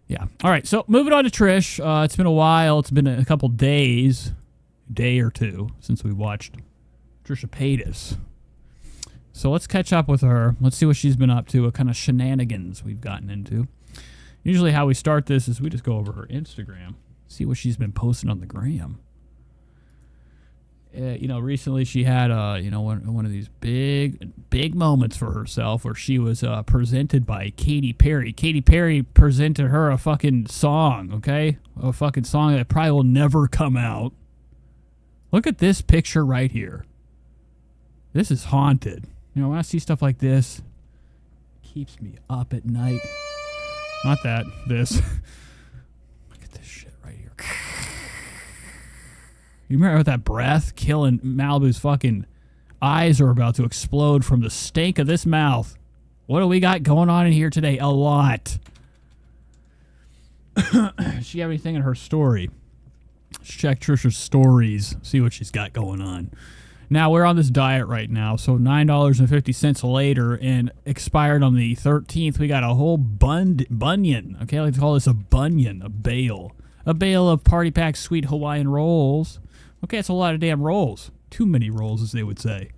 Yeah. All right. So moving on to Trish. It's been a while. It's been a couple days, day or two since we watched Trisha Paytas. So let's catch up with her. Let's see what she's been up to, what kind of shenanigans we've gotten into. Usually how we start this is we just go over her Instagram, see what she's been posting on the gram. Recently she had, one of these big moments for herself where she was presented by Katy Perry. Katy Perry presented her a fucking song, okay? A fucking song that probably will never come out. Look at this picture right here. This is haunted. When I see stuff like this, it keeps me up at night. Not that, this. Look at this shit right here. You remember that breath killing Malibu's fucking eyes are about to explode from the stank of this mouth. What do we got going on in here today? A lot. Does she have anything in her story? Let's check Trisha's stories, see what she's got going on. Now, we're on this diet right now, so $9.50 later and expired on the 13th. We got a whole bunion. Okay, I like to call this a bunion, a bale. A bale of Party Pack sweet Hawaiian rolls. Okay, that's a lot of damn rolls. Too many rolls, as they would say.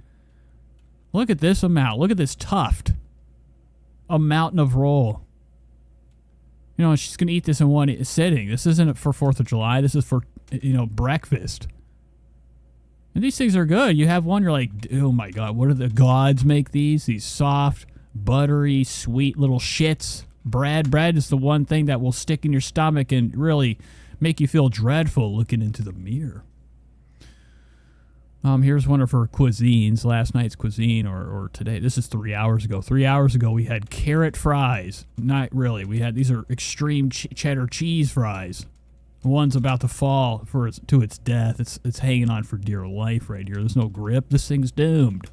Look at this amount. Look at this tuft. A mountain of roll. She's going to eat this in one sitting. This isn't for 4th of July. This is for, breakfast. And these things are good. You have one, you're like, oh my God, what do the gods make these? These soft, buttery, sweet little shits. Bread is the one thing that will stick in your stomach and really make you feel dreadful looking into the mirror. Here's one of her cuisines, last night's cuisine or today. This is 3 hours ago. 3 hours ago, we had carrot fries. Not really. These are extreme cheddar cheese fries. One's about to fall to its death. It's hanging on for dear life right here. There's no grip. This thing's doomed.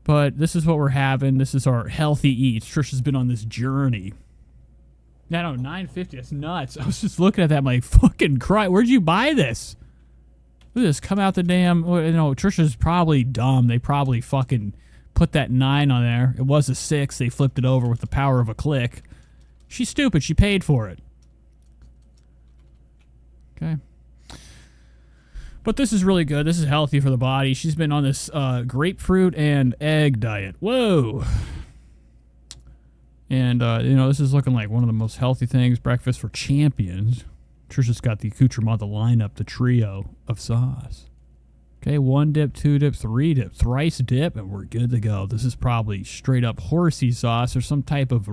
But this is what we're having. This is our healthy eats. Trisha's been on this journey. No, $9.50. That's nuts. I was just looking at that, like, fucking cry. Where'd you buy this? Look at this. Come out the damn... Trisha's probably dumb. They probably fucking put that 9 on there. It was a 6. They flipped it over with the power of a click. She's stupid. She paid for it. Okay. But this is really good. This is healthy for the body. She's been on this grapefruit and egg diet. Whoa. And, this is looking like one of the most healthy things. Breakfast for champions. Trisha's got the accoutrement, the lineup, the trio of sauce. Okay, 1 dip, 2 dip, 3 dip, thrice dip, and we're good to go. This is probably straight up horsey sauce or some type of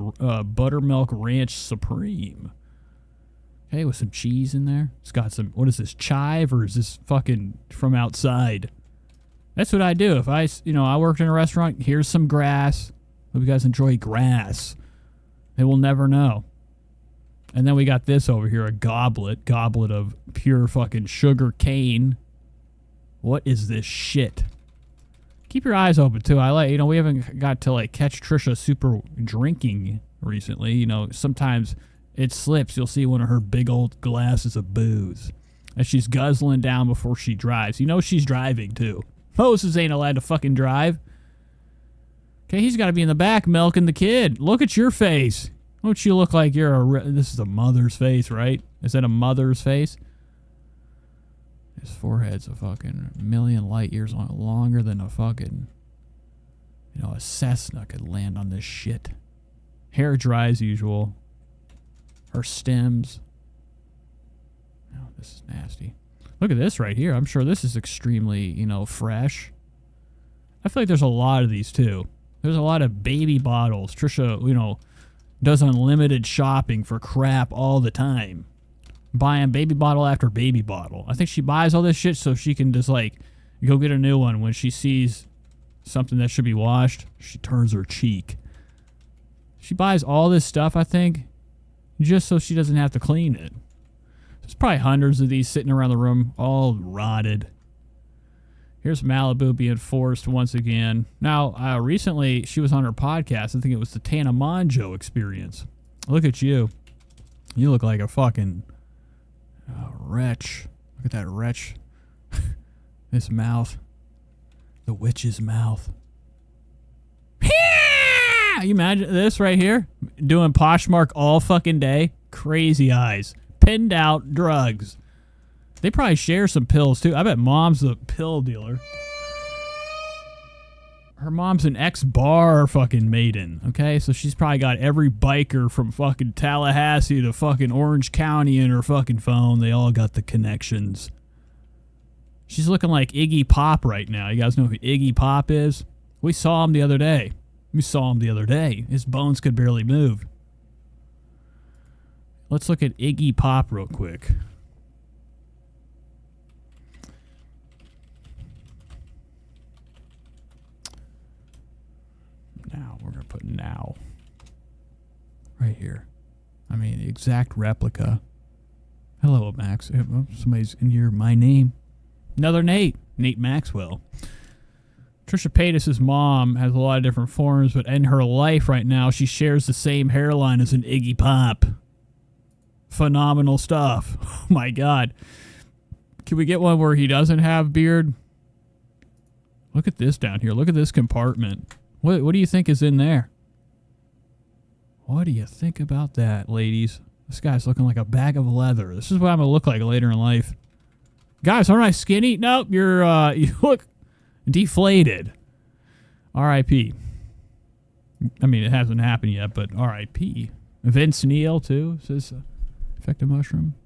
buttermilk ranch supreme. Okay, with some cheese in there. It's got some, what is this, chive, or is this fucking from outside? That's what I do. If I worked in a restaurant, here's some grass. Hope you guys enjoy grass. They will never know. And then we got this over here, a goblet of pure fucking sugar cane. What is this shit? Keep your eyes open, too. We haven't got to, like, catch Trisha super drinking recently. Sometimes it slips. You'll see one of her big old glasses of booze as she's guzzling down before she drives. She's driving, too. Moses ain't allowed to fucking drive. Okay, he's got to be in the back milking the kid. Look at your face. Don't you look like this is a mother's face, right? Is that a mother's face? His forehead's a fucking million light years longer than a fucking, a Cessna could land on this shit. Hair dry as usual. Her stems. Oh, this is nasty. Look at this right here. I'm sure this is extremely, fresh. I feel like there's a lot of these, too. There's a lot of baby bottles. Trisha, does unlimited shopping for crap all the time. Buying baby bottle after baby bottle. I think she buys all this shit so she can just, go get a new one. When she sees something that should be washed, she turns her cheek. She buys all this stuff, I think, just so she doesn't have to clean it. There's probably hundreds of these sitting around the room, all rotted. Here's Malibu being forced once again. Now, recently, she was on her podcast. I think it was the Tana Mongeau experience. Look at you. You look like a fucking wretch. Look at that wretch. This mouth. The witch's mouth. You imagine this right here? Doing Poshmark all fucking day. Crazy eyes. Pinned out drugs. They probably share some pills too. I bet mom's a pill dealer. Her mom's an ex-bar fucking maiden, okay? So she's probably got every biker from fucking Tallahassee to fucking Orange County in her fucking phone. They all got the connections. She's looking like Iggy Pop right now. You guys know who Iggy Pop is? We saw him the other day. His bones could barely move. Let's look at Iggy Pop real quick. Now, we're going to put now. Right here. I mean, the exact replica. Hello, Max. Somebody's in here. My name. Another Nate. Nate Maxwell. Trisha Paytas' mom has a lot of different forms, but in her life right now, she shares the same hairline as an Iggy Pop. Phenomenal stuff. Oh, my God. Can we get one where he doesn't have beard? Look at this down here. Look at this compartment. What do you think is in there? What do you think about that, ladies? This guy's looking like a bag of leather. This is what I'm going to look like later in life. Guys, aren't I skinny? Nope, you look deflated. R.I.P. I mean, it hasn't happened yet, but R.I.P. Vince Neil, too, says effective mushroom.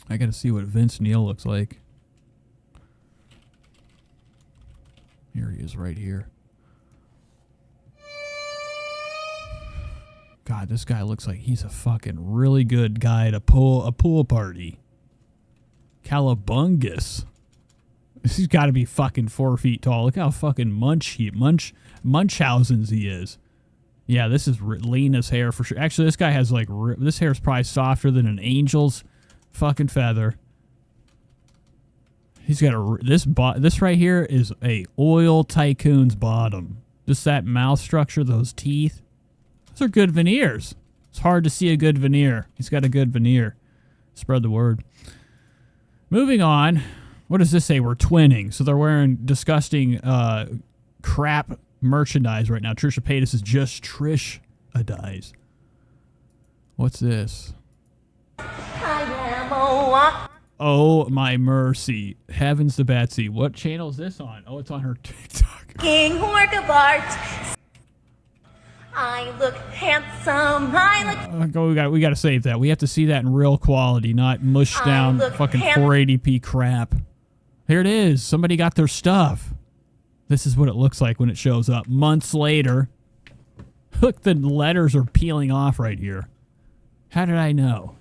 I got to see what Vince Neil looks like. Here he is right here. God, this guy looks like he's a fucking really good guy at a pool party. Calabungus. He's got to be fucking 4 feet tall. Look how fucking Munchausen's he is. Yeah, this is Lena's hair for sure. Actually, this guy has like this hair is probably softer than an angel's fucking feather. He's got this right here is a oil tycoon's bottom. Just that mouth structure, those teeth. Those are good veneers. It's hard to see a good veneer. He's got a good veneer. Spread the word. Moving on. What does this say? We're twinning. So they're wearing disgusting crap merchandise right now. Trisha Paytas is just Trish-a-dies. What's this? Oh, my mercy. Heavens to Betsy. What channel is this on? Oh, it's on her TikTok. King work of art. I look handsome. We got to save that. We have to see that in real quality, not mushed down fucking 480p crap. Here it is. Somebody got their stuff. This is what it looks like when it shows up months later. Look, the letters are peeling off right here. How did I know?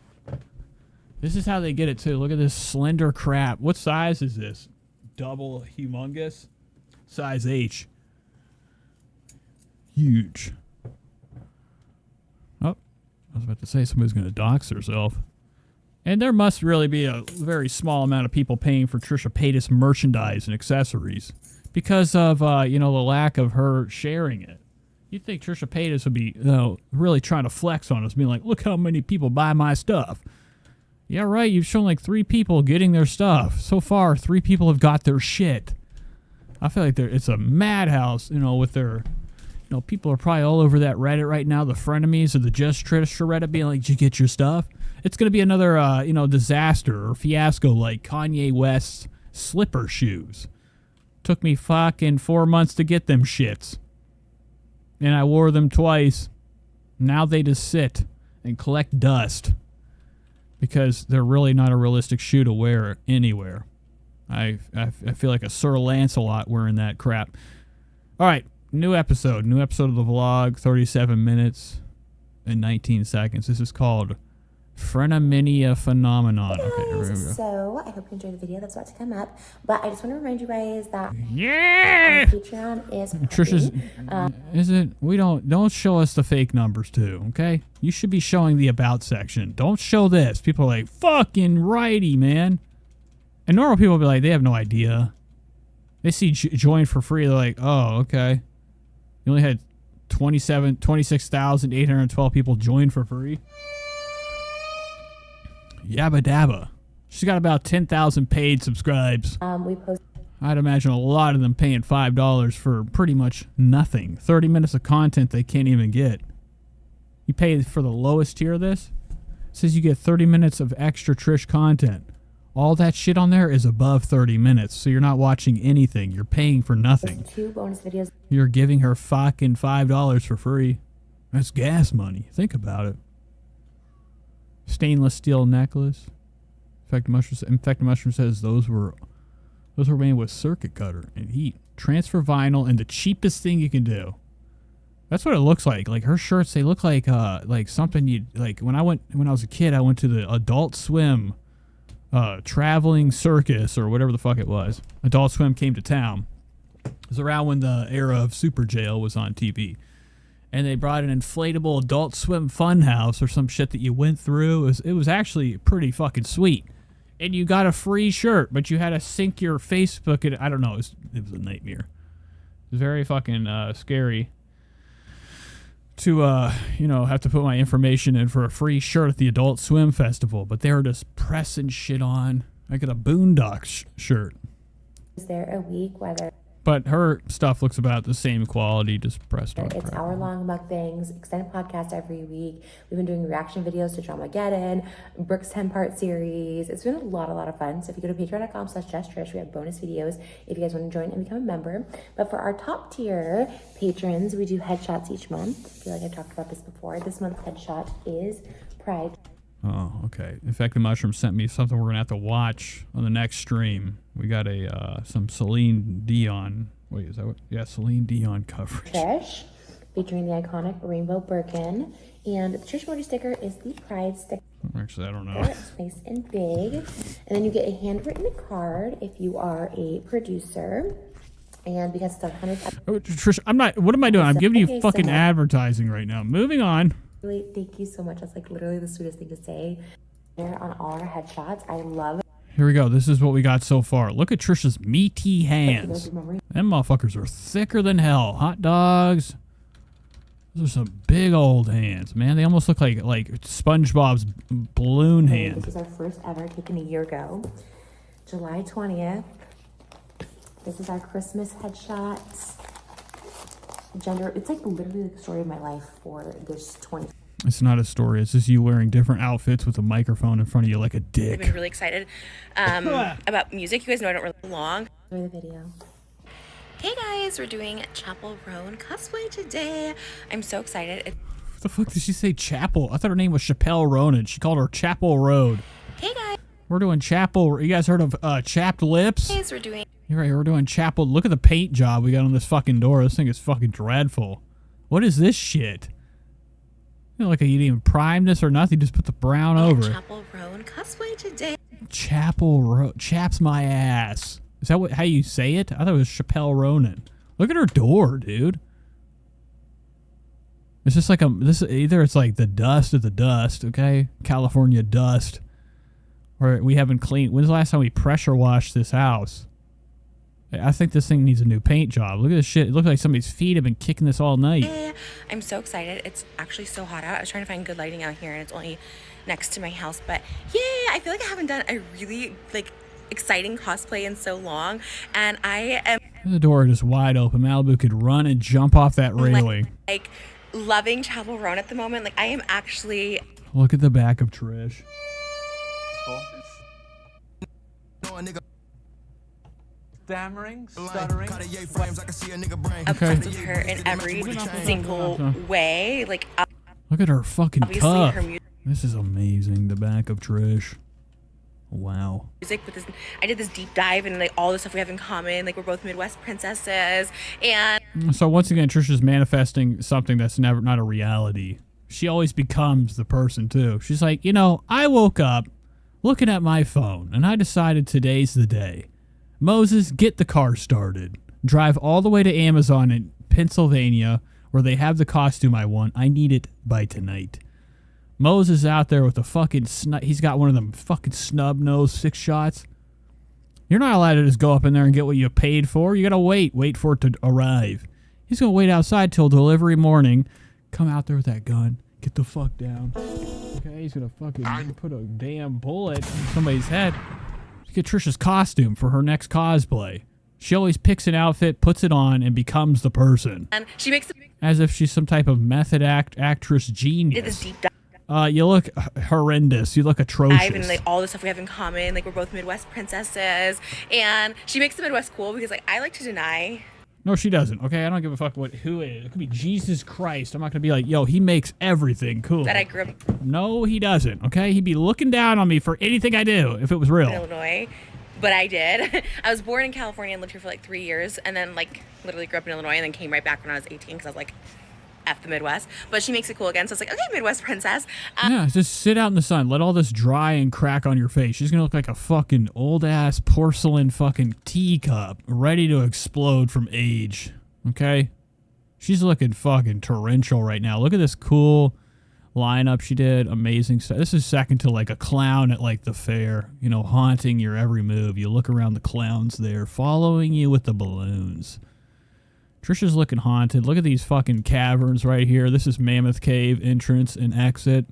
This is how they get it, too. Look at this slender crap. What size is this? Double humongous? Size H. Huge. Oh, I was about to say somebody's going to dox herself. And there must really be a very small amount of people paying for Trisha Paytas merchandise and accessories because of, the lack of her sharing it. You'd think Trisha Paytas would be, really trying to flex on us, being like, look how many people buy my stuff. Yeah, right. You've shown like 3 people getting their stuff. So far, 3 people have got their shit. I feel like it's a madhouse, with their, people are probably all over that Reddit right now. The frenemies of the Just Trish Reddit being like, did you get your stuff? It's going to be another, disaster or fiasco like Kanye West's slipper shoes. Took me fucking 4 months to get them shits. And I wore them twice. Now they just sit and collect dust. Because they're really not a realistic shoe to wear anywhere. I feel like a Sir Lancelot wearing that crap. All right, new episode of the vlog, 37 minutes and 19 seconds. This is called Frenemania Phenomenon. Hey okay, guys, here we go. so I hope you enjoyed the video that's about to come up, but I just want to remind you guys that our Patreon is Trisha's is it? We don't show us the fake numbers too, okay? You should be showing the about section. Don't show this. People are like, fucking righty, man. And normal people will be like, they have no idea. They see join for free, they're like, oh, okay. You only had 26,812 people join for free. Yabba dabba. She's got about 10,000 paid subscribes. we post. I'd imagine a lot of them paying $5 for pretty much nothing. 30 minutes of content they can't even get. You pay for the lowest tier of this? It says you get 30 minutes of extra Trish content. All that shit on there is above 30 minutes, so you're not watching anything. You're paying for nothing. 2 bonus videos. You're giving her fucking $5 for free. That's gas money. Think about it. Stainless steel necklace. Infected Mushroom says those were made with circuit cutter and heat. Transfer vinyl and the cheapest thing you can do. That's what it looks like. Like her shirts, they look like something you like. When I was a kid, I went to the Adult Swim traveling circus or whatever the fuck it was. Adult Swim came to town. It was around when the era of Super Jail was on TV. And they brought an inflatable Adult Swim funhouse or some shit that you went through. It was actually pretty fucking sweet. And you got a free shirt, but you had to sync your Facebook. And I don't know. It was a nightmare. It was very fucking scary to, have to put my information in for a free shirt at the Adult Swim Festival. But they were just pressing shit on. I got a Boondocks shirt. Is there a week whether... But her stuff looks about the same quality, just pressed on. It's hour-long mukbangs, extended podcast every week. We've been doing reaction videos to Dramageddon, Brooke's 10-part series. It's been a lot of fun. So if you go to patreon.com/JessTrish, we have bonus videos if you guys want to join and become a member. But for our top tier patrons, we do headshots each month. I feel like I talked about this before. This month's headshot is Pride. Oh, okay. Infected Mushroom sent me something we're going to have to watch on the next stream. We got some Celine Dion. Wait, is that what? Yeah, Celine Dion coverage. Trish, featuring the iconic rainbow Birkin. And the Trish Morty sticker is the Pride sticker. Actually, I don't know. It's nice and big. And then you get a handwritten card if you are a producer. And because it's 100... Oh, Trish, I'm not... What am I doing? I'm giving you fucking advertising right now. Moving on. Really, thank you so much. That's like literally the sweetest thing to say. There on all our headshots. I love it. Here we go. This is what we got so far. Look at Trisha's meaty hands. Them motherfuckers are thicker than hell. Hot dogs. Those are some big old hands, man. They almost look like SpongeBob's balloon hand. This is our first ever, taken a year ago. July 20th. This is our Christmas headshots. It's like literally the story of my life for this 20. It's not a story. It's just you wearing different outfits with a microphone in front of you like a dick. I've been really excited about music. You guys know I don't really belong. Enjoy the video. Hey guys, we're doing Chappell Roan cosplay today. I'm so excited. What the fuck did she say Chappell? I thought her name was Chappell Roan. She called her Chappell Road. Hey guys. We're doing Chappell. You guys heard of chapped lips? Hey guys, we're doing... You're right, we're doing Chappell. Look at the paint job we got on this fucking door. This thing is fucking dreadful. What is this shit? You know, like you didn't even prime this or nothing. Just put the brown over it. Chappell Roan cosplay today. Chappell Roan. Chaps my ass. Is that how you say it? I thought it was Chappell Ronan. Look at her door, dude. It's just like either it's like the dust of the dust, okay? California dust. Or we haven't cleaned. When's the last time we pressure washed this house? I think this thing needs a new paint job. Look at this shit. It looks like somebody's feet have been kicking this all night. I'm so excited. It's actually so hot out. I was trying to find good lighting out here, and it's only next to my house. But yeah, I feel like I haven't done a really exciting cosplay in so long, and I am... The door is just wide open. Malibu could run and jump off that railing. Like loving Chappell Roan at the moment. Like I am actually... Look at the back of Trish. Stammering, stuttering. Obsessed with her in every single way. Like, look at her fucking tough. Her music This is amazing. The back of Trish. Wow. with this, I did this deep dive and all the stuff we have in common. Like we're both Midwest princesses, and so once again, Trisha's manifesting something that's not a reality. She always becomes the person too. She's like, I woke up looking at my phone and I decided today's the day. Moses, get the car started. Drive all the way to Amazon in Pennsylvania where they have the costume I want. I need it by tonight. Moses is out there with the fucking he's got one of them fucking snub nose 6 shots. You're not allowed to just go up in there and get what you paid for. You gotta wait for it to arrive. He's gonna wait outside till delivery morning. Come out there with that gun. Get the fuck down. Okay, he's gonna fucking put a damn bullet in somebody's head. Get Trisha's costume for her next cosplay. She always picks an outfit, puts it on, and becomes the person. And she makes the As if she's some type of method actress genius. did this deep dive You look horrendous. You look atrocious. and like all the stuff we have in common. Like we're both Midwest princesses, and she makes the Midwest cool because like I like to deny. No, she doesn't. Okay, I don't give a fuck who it is. It could be Jesus Christ. I'm not gonna be like, yo, he makes everything cool. That I grew up No, he doesn't. Okay, he'd be looking down on me for anything I do if it was in real. Illinois, but I did. I was born in California and lived here for like 3 years, and then like literally grew up in Illinois, and then came right back when I was 18 because I was like, F the Midwest. But she makes it cool again, so it's like, okay, Midwest princess. Yeah, just sit out in the sun. Let all this dry and crack on your face. She's gonna look like a fucking old ass porcelain fucking teacup, ready to explode from age. Okay, she's looking fucking torrential right now. Look at this cool lineup she did. Amazing stuff. This is second to like a clown at like the fair, you know, haunting your every move. You look around, the clown's there following you with the balloons. Trisha's looking haunted. Look at these fucking caverns right here. This is Mammoth Cave entrance and exit.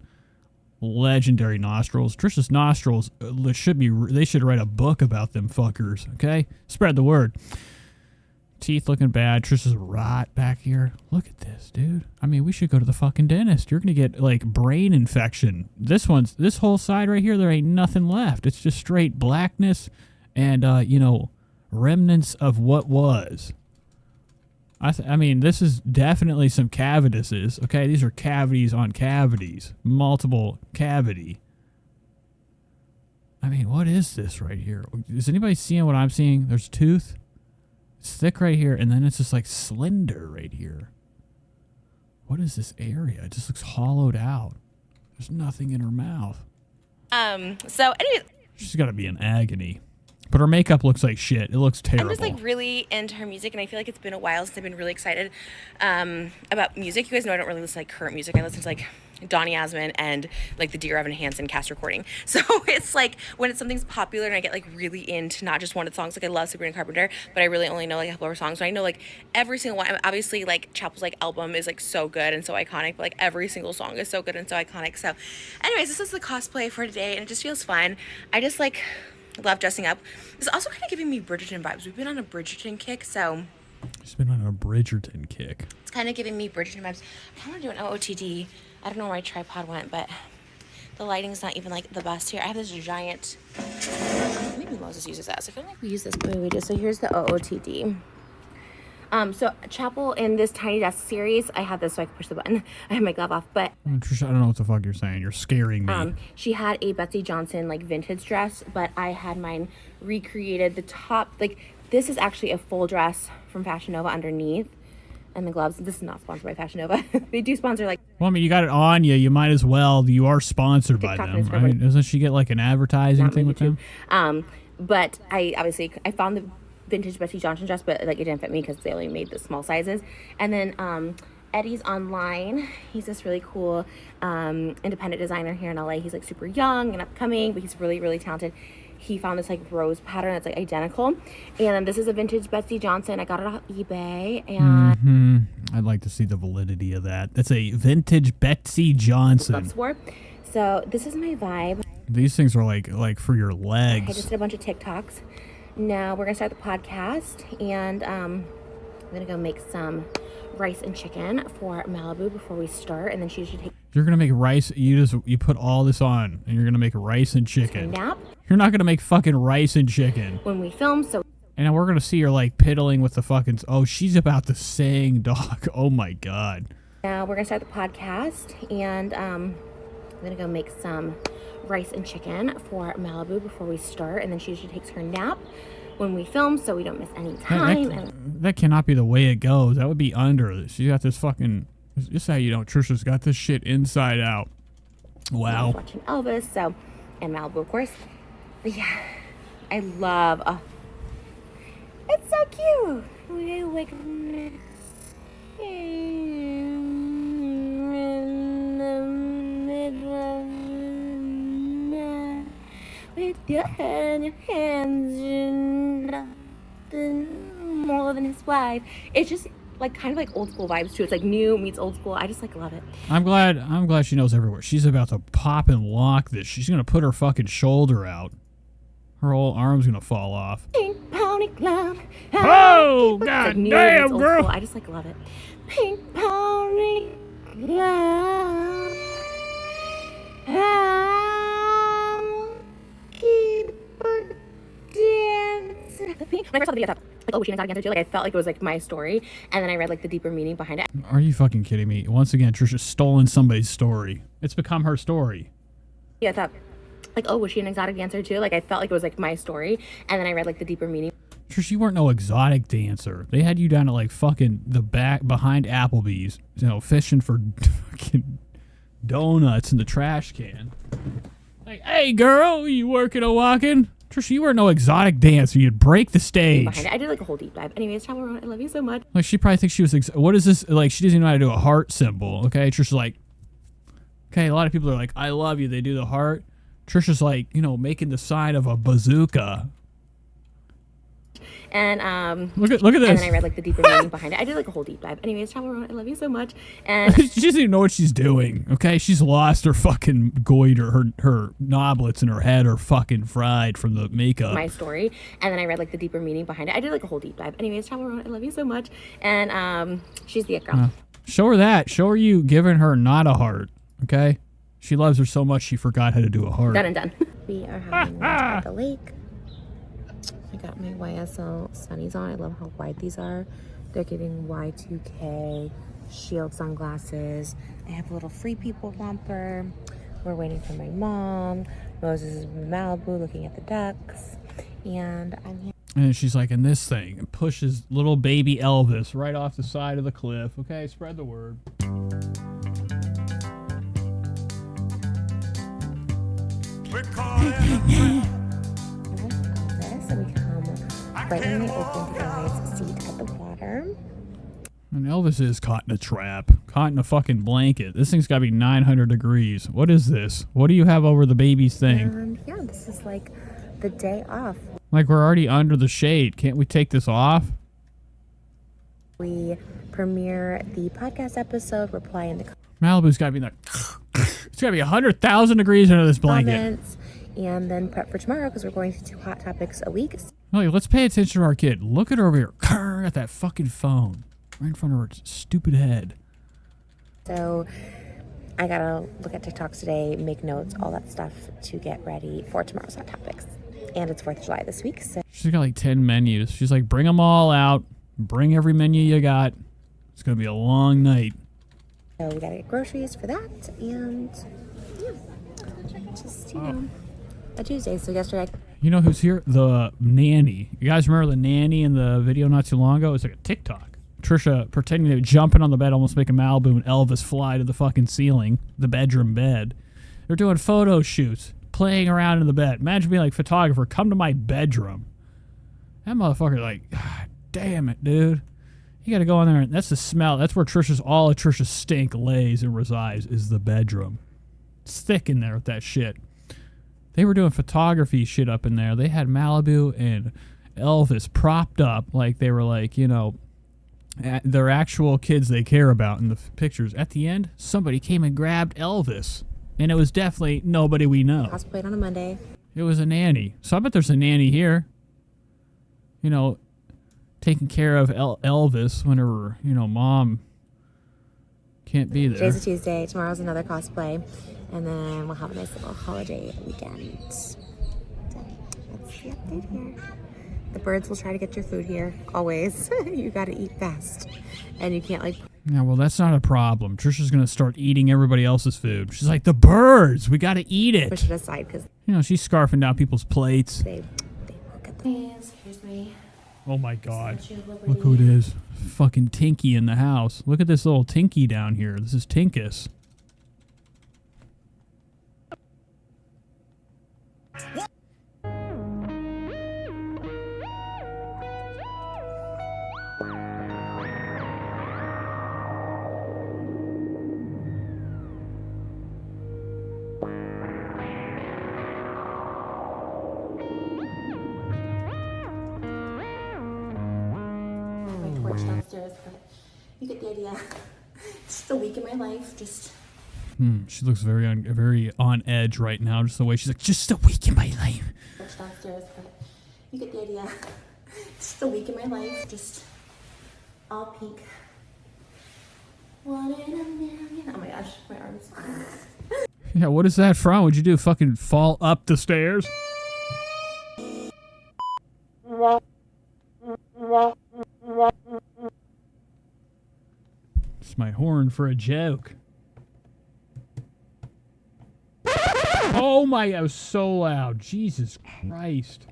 Legendary nostrils. Trisha's nostrils they should write a book about them fuckers, okay? Spread the word. Teeth looking bad. Trisha's rot back here. Look at this, dude. I mean, we should go to the fucking dentist. You're gonna get like brain infection. This whole side right here, there ain't nothing left. It's just straight blackness and you know, remnants of what was. I mean, this is definitely some cavities. Okay, these are cavities on cavities. Multiple cavity. I mean, what is this right here? Is anybody seeing what I'm seeing? There's tooth. It's thick right here, and then it's just like slender right here. What is this area? It just looks hollowed out. There's nothing in her mouth. So anyways, She's got to be in agony. But her makeup looks like shit. It looks terrible. I'm just like really into her music, and I feel like it's been a while since I've been really excited about music. You guys know I don't really listen to like current music. I listen to like Donny Osmond and like the Dear Evan Hansen cast recording. So it's like when something's popular and I get like really into not just one of the songs. Like I love Sabrina Carpenter, but I really only know like a couple of her songs. So I know like every single one. Obviously like Chappell's like album is like so good and so iconic, but like every single song is so good and so iconic. So anyways, this is the cosplay for today, and it just feels fun. I just like love dressing up. It's also kind of giving me Bridgerton vibes. We've been on a Bridgerton kick, so She's been on a Bridgerton kick. it's kind of giving me Bridgerton vibes. I want to do an OOTD. I don't know where my tripod went, but the lighting's not even like the best here. I have this giant, maybe Moses uses that. So I feel like we use this, but we do. So here's the OOTD. So Chappell in this Tiny Desk series, I have this so I can push the button. I have my glove off, but Trisha, I don't know what the fuck you're saying. You're scaring me. she had a Betsy Johnson like vintage dress, but I had mine recreated. The top, like this is actually a full dress from Fashion Nova underneath, and the gloves. This is not sponsored by Fashion Nova. They do sponsor like. Well, I mean, you got it on you. You might as well. You are sponsored by TikTok them, and right? Doesn't she get like an advertising not thing me, with them? But I obviously I found the vintage Betsy Johnson dress, but like it didn't fit me because they only made the small sizes. And then Eddie's online. He's this really cool independent designer here in LA. He's like super young and upcoming, but he's really, really talented. He found this like rose pattern that's like identical. And then this is a vintage Betsy Johnson. I got it off eBay, and I'd like to see the validity of that. That's a vintage Betsy Johnson. so this is my vibe. These things are like for your I legs. just did a bunch of TikToks. Now we're gonna start the podcast, and I'm gonna go make some rice and chicken for Malibu before we start, and then she should take You're gonna make rice. You put all this on, and you're gonna make rice and a chicken. nap You're not gonna make fucking rice and chicken. when we film. So And we're gonna see her like piddling with the fucking. Oh, she's about to sing, dog. Oh my god. now we're gonna start the podcast, and I'm gonna go make some rice and chicken for Malibu before we start, and then she usually takes her nap when we film, so we don't miss any time. That cannot be the way it goes. That would be under. She's got this fucking. Just how you know Trisha's got this shit inside out. I Wow. was watching Elvis, so, and Malibu, of course. But yeah, I love. It's so cute. We wake up in the middle of the night with your head in your hands, you're nothing more than his wife. It's just like kind of like old school vibes too. It's like new meets old school. I just like love it. I'm glad she knows everywhere. She's about to pop and lock this. She's gonna put her fucking shoulder out. Her whole arm's gonna fall off. Pink pony loud. Oh, It's like god new, it's damn, old girl. school. I just like love it. Pink powdery loud. I'll keep on dancing. When I first saw the video, I thought, like, oh, was she an exotic dancer too? Like, I felt like it was like my story, and then I read like the deeper meaning behind it. Are you fucking kidding me? Once again, Trisha's stolen somebody's story. It's become her story. Yeah, I thought, like, oh, was she an exotic dancer too? Like, I felt like it was like my story, and then I read like the deeper meaning. Trish, you weren't no exotic dancer. They had you down at like fucking the back behind Applebee's, you know, fishing for fucking donuts in the trash can. Like, hey girl, you working or walking? Trish, you weren't no exotic dancer. You'd break the stage. Behind it. I did like a whole deep dive. Anyways, Chappell, Roan, I love you so much. Like, she probably thinks she was, what is this? Like, she doesn't even know how to do a heart symbol, okay? Trish's like, okay, a lot of people are like, I love you. They do the heart. Trisha's like, you know, making the sign of a bazooka. And Look at and this. then I read like the deeper meaning behind it. I did like a whole deep dive. Anyways, Chappell, Roan, I love you so much. And She doesn't even know what she's doing, okay? She's lost her fucking goiter. Her knoblets in her head are fucking fried from the makeup. my story, and then I read like the deeper meaning behind it. I did like a whole deep dive. Anyways, Chappell, Roan, I love you so much. And she's the it girl. Show her that. Show her you giving her not a heart, okay? She loves her so much she forgot how to do a heart. Done and done. We are having lunch at the lake. I got my YSL sunnies on. I love how wide these are. They're giving Y2K shield sunglasses. I have a little Free People bumper. We're waiting for my mom. Moses is in Malibu looking at the ducks. And I'm here. And she's like, in this thing, and pushes little baby Elvis right off the side of the cliff. Okay, spread the word. And we come right when they open to a nice seat at the water. And Elvis is caught in a trap, caught in a fucking blanket. This thing's got to be 900 degrees. What is this? What do you have over the baby's thing? And yeah, this is like the day off. Like, we're already under the shade. Can't we take this off? We premiere the podcast episode, reply in the Malibu's got to be like, it's got to be 100,000 degrees under this blanket. comments, and then prep for tomorrow because we're going to do hot topics a week. Hey, let's pay attention to our kid. Look at her over here. At that fucking phone. Right in front of her stupid head. So I gotta look at TikToks today, make notes, all that stuff to get ready for tomorrow's hot topics. And it's 4th of July this week, so She's got like 10 menus. She's like, bring them all out. Bring every menu you got. It's going to be a long night. we gotta get groceries for that. And yeah, just, a Tuesday. So yesterday, You know who's here? The nanny. You guys remember the nanny in the video not too long ago? It's like a TikTok. Trisha pretending to jumping on the bed, almost making Malibu and Elvis fly to the fucking ceiling, the bedroom bed. They're doing photo shoots, playing around in the bed. Imagine being like, photographer, come to my bedroom. That motherfucker, like, God damn it, dude. You gotta go in there, and that's the smell. That's where all of Trisha's stink lays and resides, is the bedroom. It's thick in there with that shit. They were doing photography shit up in there. They had Malibu and Elvis propped up like they were like, you know, they're actual kids they care about in the pictures. At the end, somebody came and grabbed Elvis. And it was definitely nobody we know. cosplayed on a Monday. It was a nanny. So I bet there's a nanny here. You know, taking care of Elvis whenever, you know, mom can't be there. Today's a Tuesday. Tomorrow's another cosplay. And then we'll have a nice little holiday weekend. So that's the update here. The birds will try to get your food here, always. You gotta eat fast. And you can't, like... Yeah, well, that's not a problem. Trisha's going to start eating everybody else's food. She's like, the birds, we got to eat it. push it aside, because You know, she's scarfing down people's plates. they look at things. Here's my... Oh, my God. Look who it is. Fucking Tinky in the house. Look at this little Tinky down here. This is Tinkus. downstairs, but you get the idea. Just a week in my life, just... She looks very on edge right now, just the way she's like, just a week in my life. downstairs, but you get the idea. It's just a week in my life, just all pink. 1 in a million. Oh my gosh, my arms. Yeah, what is that from? What'd you do? Fucking fall up the stairs? It's my horn for a joke. Oh my, that was so loud. Jesus Christ.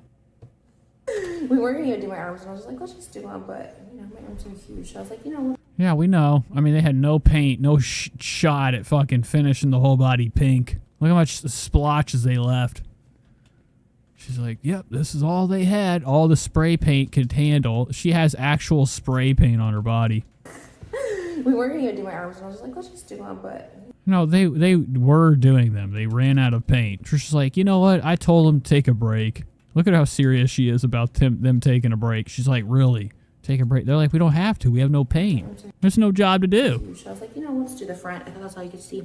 We weren't gonna do my arms, and I was like, let's just do them, but you know, my arms are huge. So I was like, you know. Yeah, we know. I mean, they had no paint, no shot at fucking finishing the whole body pink. Look how much splotches they left. She's like, yep, this is all they had. All the spray paint could handle. She has actual spray paint on her body. We weren't gonna do my arms, and I was like, let's just do them, but. No, they were doing them. They ran out of paint. Trisha's like, you know what? I told them to take a break. Look at how serious she is about them taking a break. She's like, really? Take a break? They're like, we don't have to. We have no paint. There's no job to do. So I was like, you know, let's do the front. I thought that's all you could see.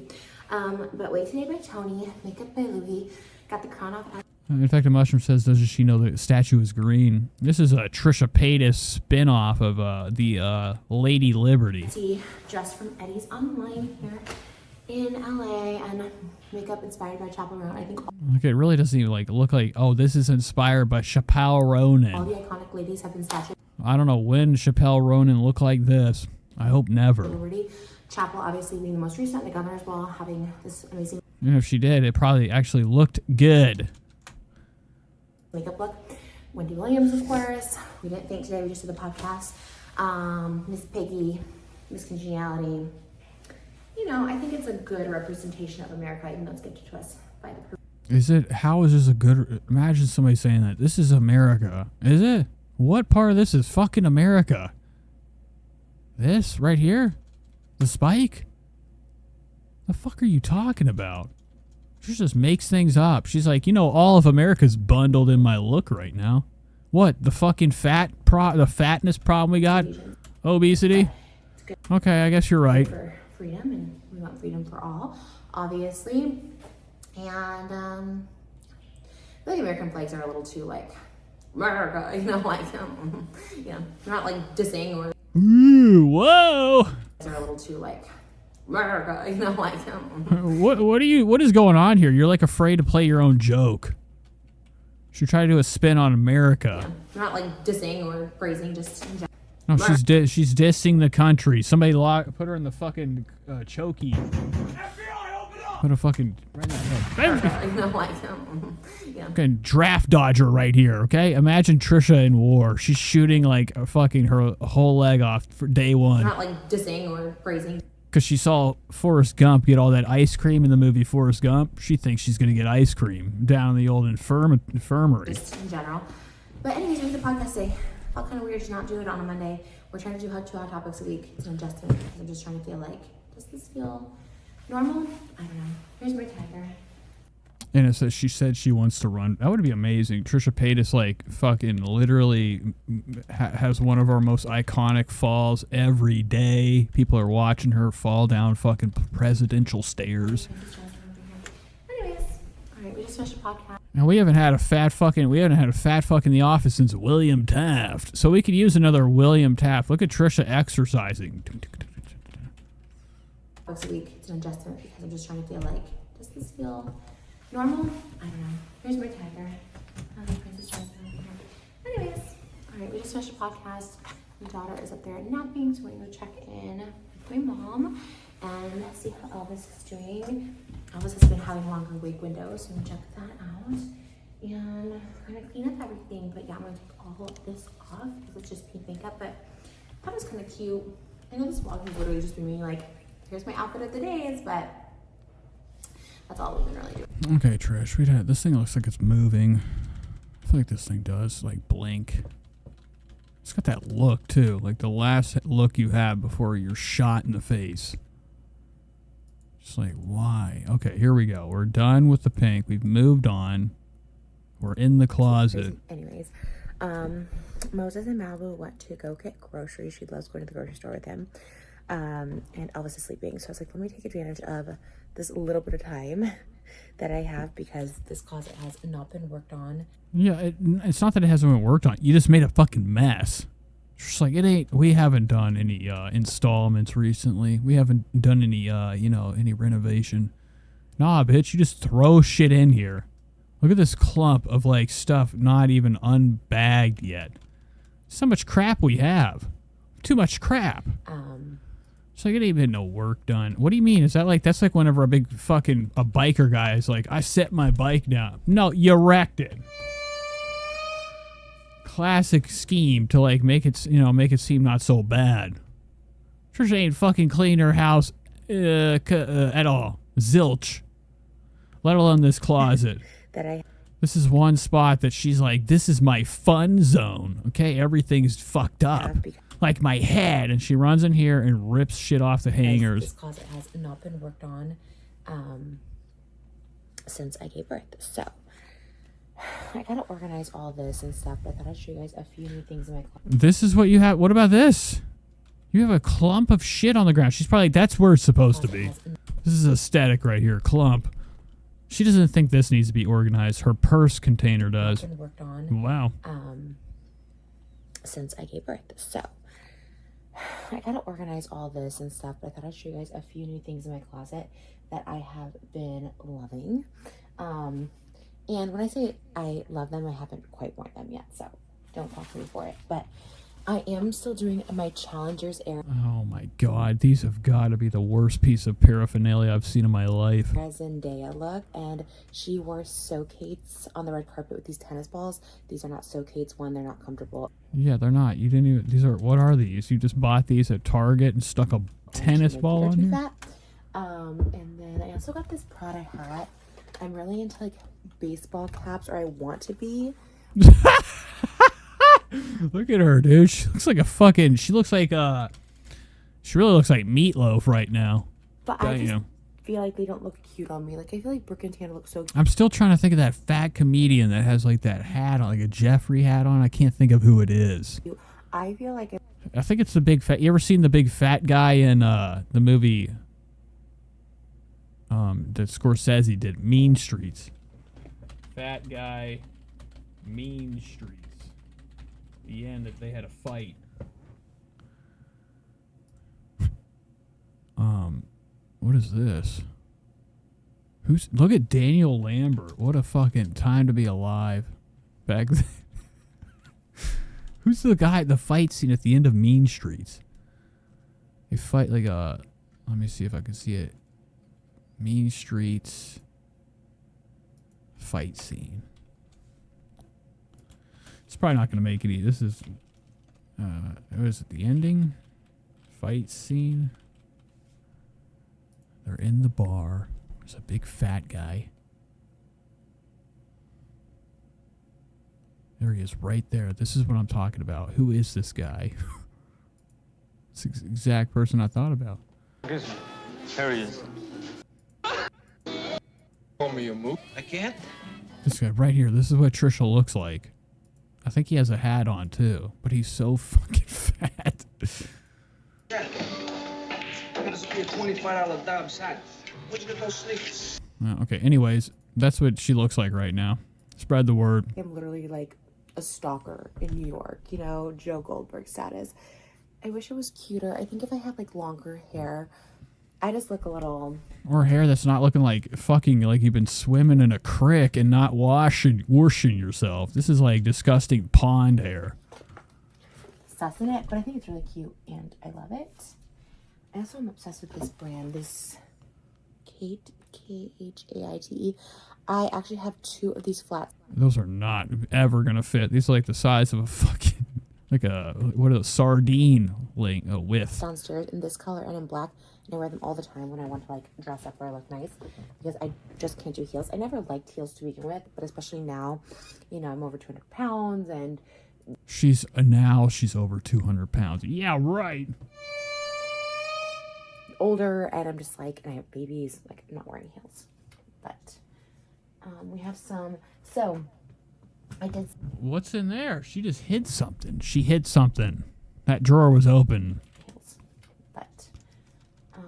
But Wait Today by Tony, makeup by Louis. Got the crown off. Infected Mushroom says, doesn't she know the statue is green? This is a Trisha Paytas spin-off of the Lady Liberty. See, dressed from Eddie's Online here in LA, and makeup inspired by Chappell Roan. I think Okay, it really doesn't even look like, oh, this is inspired by Chappell Roan. all the iconic ladies have been statued. I don't know when Chappell Roan looked like this. I hope never. Liberty. Chappell obviously being the most recent, the governor as well, having this amazing And if she did, it probably actually looked good. makeup look. Wendy Williams, of course. We didn't think today, we just did the podcast. Miss Piggy, Miss Congeniality. You know, I think it's a good representation of America, even though it's given to us by the Is it? How is this a good? Imagine somebody saying that. This is America. Is it? What part of this is fucking America? This right here? The spike? The fuck are you talking about? She just makes things up. She's like, you know, all of America's bundled in my look right now. What? The fucking the fatness problem we got? Obesity? Okay, I guess you're right. for freedom, and we want freedom for all, obviously. And I think American flags are a little too like America, you know, like you know, not like dissing or Ooh, whoa! they're a little too like America, you know, like What is going on here? You're like afraid to play your own joke. She tried to do a spin on America. yeah, not like dissing or praising, just in general. No, she's dissing the country. Somebody put her in the fucking chokey. FBI, open up! Put a fucking You know, like yeah. fucking draft dodger right here. Okay, imagine Trisha in war. She's shooting like a fucking her whole leg off for day one. Not like dissing or praising. Because she saw Forrest Gump get all that ice cream in the movie Forrest Gump. She thinks she's gonna get ice cream down in the old infirmary. Just in general. But anyways, we did the podcast today. Felt kind of weird to not do it on a Monday. We're trying to do 2 hot topics a week. It's an adjustment because I'm just trying to feel like, does this feel normal? I don't know. Here's my tagger. And it says she said she wants to run. That would be amazing. Trisha Paytas, like, fucking literally has one of our most iconic falls every day. People are watching her fall down fucking presidential stairs. Anyways, all right, we just finished a podcast. Now we haven't had a fat fuck in the office since William Taft. So we could use another William Taft. Look at Trisha exercising. Once a week, it's an adjustment because I'm just trying to feel like, does this feel normal? I don't know. Here's my tagger. Princess Jasmine over here. Anyways, all right, we just finished a podcast. My daughter is up there napping, so we're gonna go check in with my mom and see how Elvis is doing. Elvis has been having longer wake windows, so I'm gonna check that out. And I'm gonna clean up everything, but yeah, I'm gonna take all of this off because it's just pink makeup, but I thought it was kind of cute. I know this vlog has literally just been me like, here's my outfit of the days, but that's all we've been really doing. Okay, Trish, this thing looks like it's moving. I feel like this thing does, like, blink. It's got that look, too. Like the last look you had before you're shot in the face. Just like, why? Okay, here we go. We're done with the pink. We've moved on. We're in the closet. Anyways, Moses and Malibu went to go get groceries. She loves going to the grocery store with him. And Elvis is sleeping. So I was like, let me take advantage of this little bit of time that I have because this closet has not been worked on. Yeah, it's not that it hasn't been worked on. You just made a fucking mess. It's just like, it ain't, we haven't done any installments recently. We haven't done any, any renovation. Nah, bitch, you just throw shit in here. Look at this clump of, like, stuff not even unbagged yet. So much crap we have. Too much crap. It's like, it ain't been no work done. What do you mean? Is that like, that's like whenever a biker guy is like, I set my bike down. No, you wrecked it. Classic scheme to like make it seem not so bad. Trisha ain't fucking cleaned her house at all. Zilch. Let alone this closet. This is one spot that she's like, this is my fun zone. Okay, everything's fucked up. Like my head. And she runs in here and rips shit off the hangers. This closet has not been worked on since I gave birth. So I gotta organize all this and stuff, but I thought I'd show you guys a few new things in my closet. This is what you have. What about this? You have a clump of shit on the ground. She's probably like, that's where it's supposed to be. This is aesthetic right here. Clump. She doesn't think this needs to be organized. Her purse container does. Been worked on, wow. Since I gave birth. So I gotta organize all this and stuff, but I thought I'd show you guys a few new things in my closet that I have been loving. And when I say I love them, I haven't quite worn them yet, so don't fall for me for it. But I am still doing my Challengers era. Oh my god, these have got to be the worst piece of paraphernalia I've seen in my life. Zendaya look, and she wore socates on the red carpet with these tennis balls. These are not socates. One, they're not comfortable. Yeah, they're not. You didn't even. These are. What are these? You just bought these at Target and stuck a tennis ball on here. That. And then I also got this Prada hat. I'm really into like baseball caps, or I want to be. Look at her, dude. She looks like a fucking. She looks like She really looks like Meatloaf right now. But I just feel like they don't look cute on me. Like I feel like Brooke and Tana look so cute. I'm still trying to think of that fat comedian that has like that hat on, like a Jeffrey hat on. I can't think of who it is. I feel like I think it's the big fat. You ever seen the big fat guy in the movie that Scorsese did, Mean Streets? Fat guy, Mean Streets. The end that they had a fight. What is this? Look at Daniel Lambert. What a fucking time to be alive. Back then. Who's the guy at the fight scene at the end of Mean Streets? They fight like a... Let me see if I can see it. Mean Streets fight scene. It's probably not going to make it either. This is... what is it? The ending? Fight scene? They're in the bar. There's a big fat guy. There he is right there. This is what I'm talking about. Who is this guy? It's the exact person I thought about. There he is. Want me to move? I can't. This guy right here. This is what Trisha looks like. I think he has a hat on too, but he's so fucking fat. Yeah. This will be a $25 dime sack. Where'd you get those sneakers? Okay, anyways, that's what she looks like right now. Spread the word. I'm literally like a stalker in New York, you know, Joe Goldberg status. I wish it was cuter. I think if I had like longer hair, I just look a little... Or hair that's not looking like fucking like you've been swimming in a creek and not washing yourself. This is like disgusting pond hair. Sus in it, but I think it's really cute and I love it. I also am obsessed with this brand, this Kate, K-H-A-I-T-E. I actually have 2 of these flats. Those are not ever gonna fit. These are like the size of a fucking, like a, what is a sardine width. Downstairs in this color and in black. And I wear them all the time when I want to like dress up or look nice. Because I just can't do heels. I never liked heels to begin with. But especially now, you know, I'm over 200 pounds and... She's over 200 pounds. Yeah, right. Older, and I'm just like, and I have babies, like I'm not wearing heels. But we have some, so I did. What's in there? She just hid something. She hid something. That drawer was open. Heels. But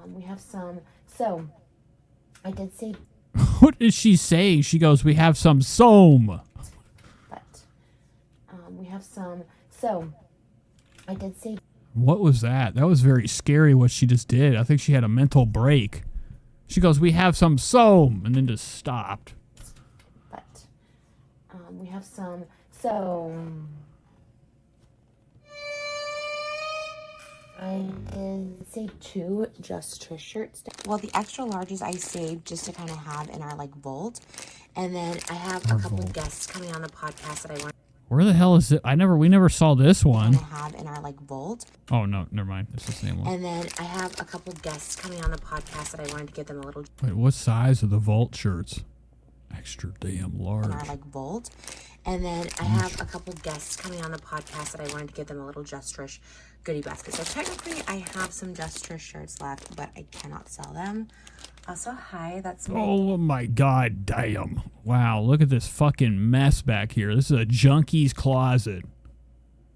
we have some, so I did say. What is she saying? She goes, we have some soam. But we have some. So I did say. What was that? That was very scary what she just did. I think she had a mental break. She goes, we have some soam, and then just stopped. But we have some. So I did say 2 Just Trish shirts. Well, the extra larges I saved just to kind of have in our like vault, and then I have a couple of guests coming on the podcast that I want. Where the hell is it? We never saw this one. To have in our like vault. Oh no, never mind. It's the same one. And then I have a couple of guests coming on the podcast that I wanted to give them a little. Wait, what size are the vault shirts? Extra damn large. In our like vault. And then I have a couple of guests coming on the podcast that I wanted to give them a little Just Trish goodie basket. So technically I have some Just Trish shirts left, but I cannot sell them. Also, hi, that's me. Oh my god damn. Wow, look at this fucking mess back here. This is a junkie's closet.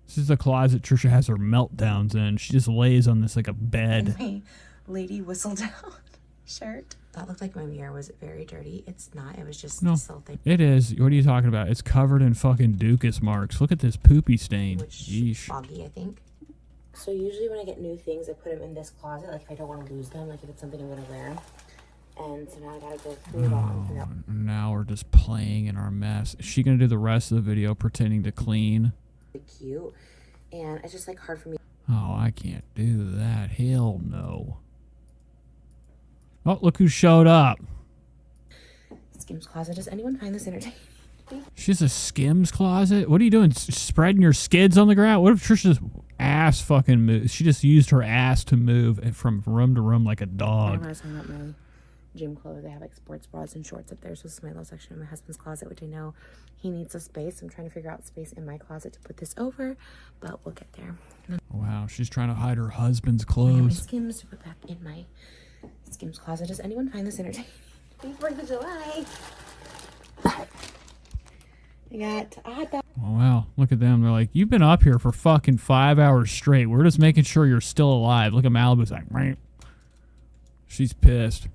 This is the closet Trisha has her meltdowns in. She just lays on this like a bed. My lady whistle down shirt. That looked like my mirror was very dirty. It's not. It was just No, this little thing. it is. What are you talking about? It's covered in fucking Dukas marks. Look at this poopy stain. Which Yeesh. foggy, I think. So usually when I get new things, I put them in this closet. Like if I don't want to lose them, like if it's something I'm gonna wear. And so now I gotta go through it all and figure out. Now we're just playing in our mess. Is she gonna do the rest of the video pretending to clean? Cute, and it's just like hard for me. Oh, I can't do that. Hell no. Oh, look who showed up. Skims closet. Does anyone find this entertaining? She's a Skims closet? What are you doing? Spreading your skids on the ground? What if Trisha's ass fucking moves? She just used her ass to move from room to room like a dog. Whenever I was hung up my gym clothes, I have like sports bras and shorts up there. So this is my little section of my husband's closet, which I know he needs a space. I'm trying to figure out space in my closet to put this over, but we'll get there. Wow, she's trying to hide her husband's I have my clothes. Skims to put back in my Skims closet. Does anyone find this entertaining? Happy 4th of July. I got a hot dog. Oh, wow, look at them. They're like, you've been up here for fucking 5 hours straight. We're just making sure you're still alive. Look at Malibu's like, Meow. She's pissed.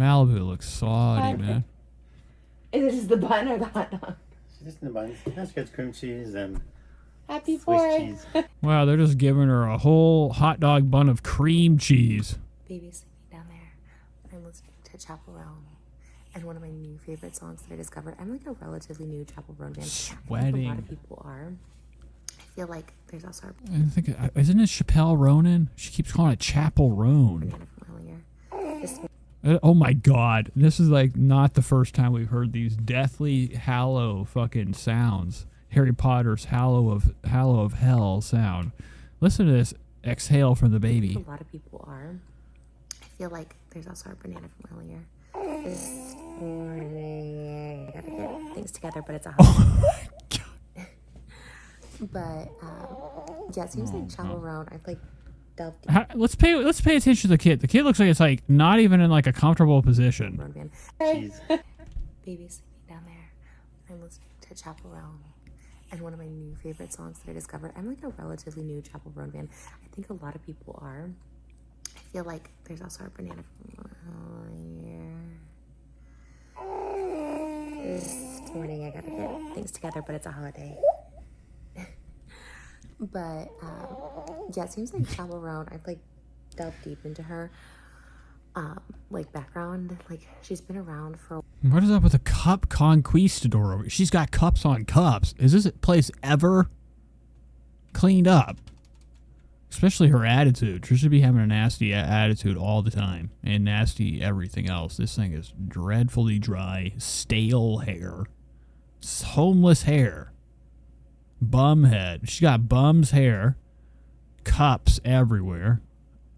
Malibu looks salty, man. Is it just the bun or the hot dog? She's just in the buns. Now she gets cream cheese and Happy Swiss 4th. cheese. Wow, they're just giving her a whole hot dog bun of cream cheese. Baby's sleeping down there. I'm listening to Chappell. And one of my new favorite songs that I discovered. I'm like a relatively new Chappell Roan fan. I think a Sweating. lot of people are. I feel like there's also I think, isn't it Chappell Ronan? She keeps calling it Chappell Roan. banana from earlier. This Oh my god, this is like not the first time we've heard these deathly hallow fucking sounds. Harry Potter's hallow of hell sound. Listen to this exhale from the baby. a lot of people are. I feel like there's also our banana from earlier. This morning, I gotta get things together, but it's a holiday. But yeah, it seems like Chappell Roan. I've like delved deep. Let's pay attention to the kid. The kid looks like it's like not even in like a comfortable position. Roan fan. Cheese. Baby's sleeping down there. I'm listening to Chappell Roan. And one of my new favorite songs that I discovered. I'm like a relatively new Chappell Roan fan. I think a lot of people are. I feel like there's also our banana from earlier. This morning I gotta get things together, but it's a holiday. But yeah, it seems like Chappell Roan. I've like delved deep into her like background. Like she's been around for. What is up with the cup conquistador? She's got cups on cups. Is this place ever cleaned up? Especially her attitude. She should be having a nasty attitude all the time. And nasty everything else. This thing is dreadfully dry. Stale hair. Homeless hair. Bum head. She got bum's hair. Cups everywhere.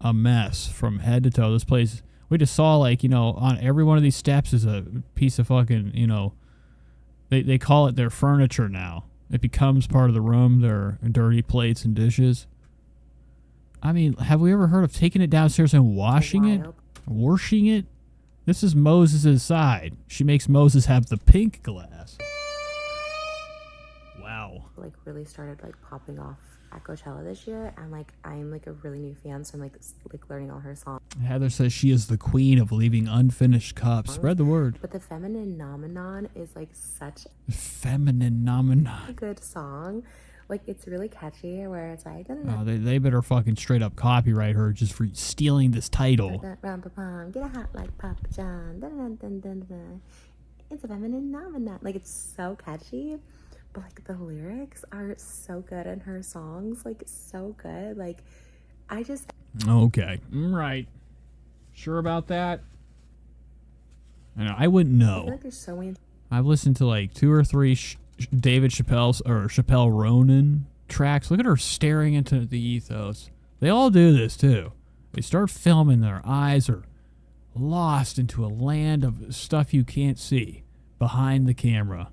A mess from head to toe. This place, we just saw like, you know, on every one of these steps is a piece of fucking, you know, they call it their furniture now. It becomes part of the room. Their dirty plates and dishes. I mean, have we ever heard of taking it downstairs and washing it? Washing it? This is Moses' side. She makes Moses have the pink glass. Wow. Like really started like popping off at Coachella this year, and like I'm like a really new fan, so I'm like learning all her songs. Heather says she is the queen of leaving unfinished cups. Spread the word. But the Feminine Nomenon is like such Feminine Nomenon. a good song. Like it's really catchy, where it's like Oh, they better fucking straight up copyright her just for stealing this title. get a hot like Papa John. It's a feminine nomenon. Like it's so catchy, but like the lyrics are so good in her songs. Like so good. Like I just Okay. Right. Sure about that? I wouldn't I know. feel like there's so many. I've listened to like 2 or 3 David Chappell's or Chappell Roan tracks. Look at her staring into the ethos. They all do this too. They start filming, their eyes are lost into a land of stuff you can't see behind the camera,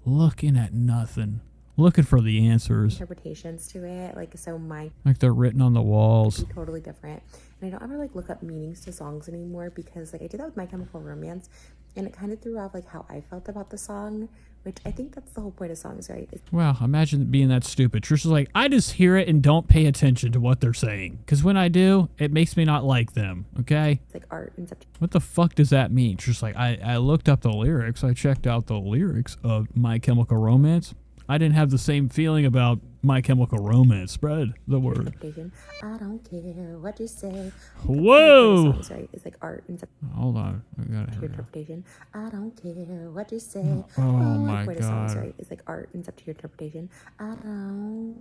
looking at nothing, looking for the answers. Interpretations to it, like so my Like they're written on the walls. totally different, and I don't ever like look up meanings to songs anymore, because like I did that with My Chemical Romance, and it kind of threw off like how I felt about the song, which I think that's the whole point of songs, right? It's Well, imagine being that stupid. Trisha's like, I just hear it and don't pay attention to what they're saying. Because when I do, it makes me not like them, okay? like art and stuff. What the fuck does that mean? Trisha's like, I looked up the lyrics. I checked out the lyrics of My Chemical Romance. I didn't have the same feeling about My Chemical Romance. Spread the word. Interpretation. I don't care what you say. Whoa! Songs, right? It's like art and stuff. Hold on. I got it. Your interpretation. I don't care what you say. Oh my point of songs, God. right? It's like art and it's up to your interpretation. I don't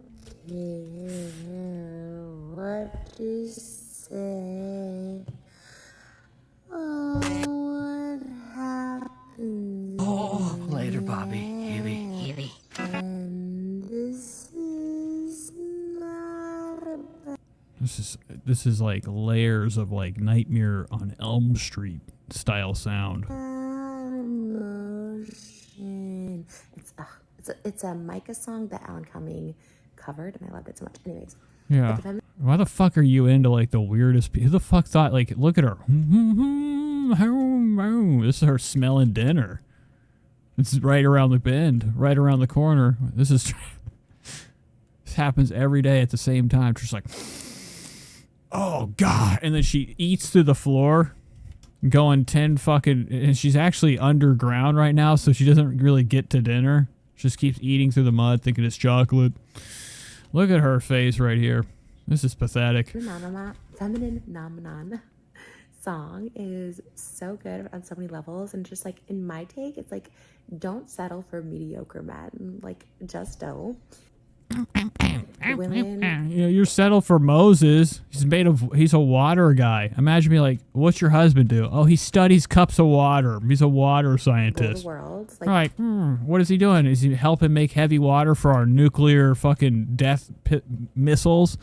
care what you say. Oh, what happened? Oh, later, Bobby. Heavy. And this is not about This is like layers of like Nightmare on Elm Street style sound. emotion. It's a Micah song that Alan Cumming covered, and I loved it so much. Anyways, Yeah. Why the fuck are you into like the weirdest? Who the fuck thought like, look at her. This is her smelling dinner. It's right around the bend, right around the corner. This happens every day at the same time. Just like, oh God. And then she eats through the floor, going 10 fucking, and she's actually underground right now, so she doesn't really get to dinner. She just keeps eating through the mud, thinking it's chocolate. Look at her face right here. This is pathetic. Feminine Nomenon song is so good on so many levels, and just like in my take, it's like don't settle for mediocre men. Like just don't. Women, You know, you're settled for Moses. He's a water guy. Imagine me like, what's your husband do? Oh, he studies cups of water. He's a water rule scientist. the world. Like, what is he doing? Is he helping make heavy water for our nuclear fucking death missiles?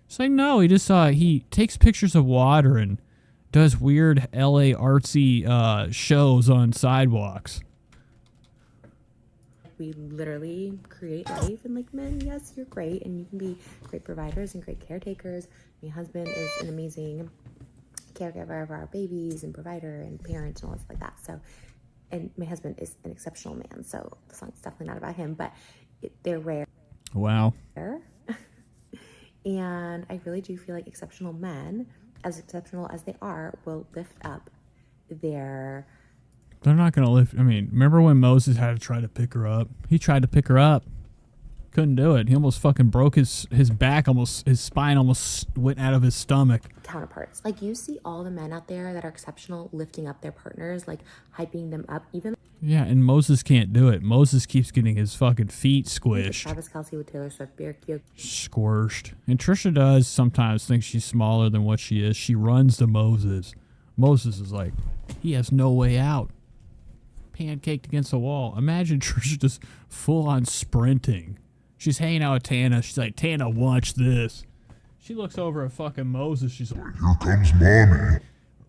It's like, no, he just he takes pictures of water and does weird LA artsy shows on sidewalks. We literally create life, and like men, yes, you're great, and you can be great providers and great caretakers. My husband is an amazing caregiver of our babies and provider and parent and all stuff like that. So, and my husband is an exceptional man, so the song's definitely not about him, but they're rare. Wow. And I really do feel like exceptional men, as exceptional as they are, will lift up their... They're not going to lift. I mean, remember when Moses had to try to pick her up? He tried to pick her up. Couldn't do it. He almost fucking broke his back, his spine almost went out of his stomach. counterparts. Like you see all the men out there that are exceptional lifting up their partners, like hyping them up, even... Yeah, and Moses can't do it. Moses keeps getting his fucking feet squished. Travis Kelce with Taylor Swift, Bjork. Squished. And Trisha does sometimes think she's smaller than what she is. She runs to Moses. Moses is like, he has no way out. Pancaked against the wall. Imagine Trisha just full on sprinting. She's hanging out with Tana. She's like, Tana, watch this. She looks over at fucking Moses. She's like, Here comes mommy.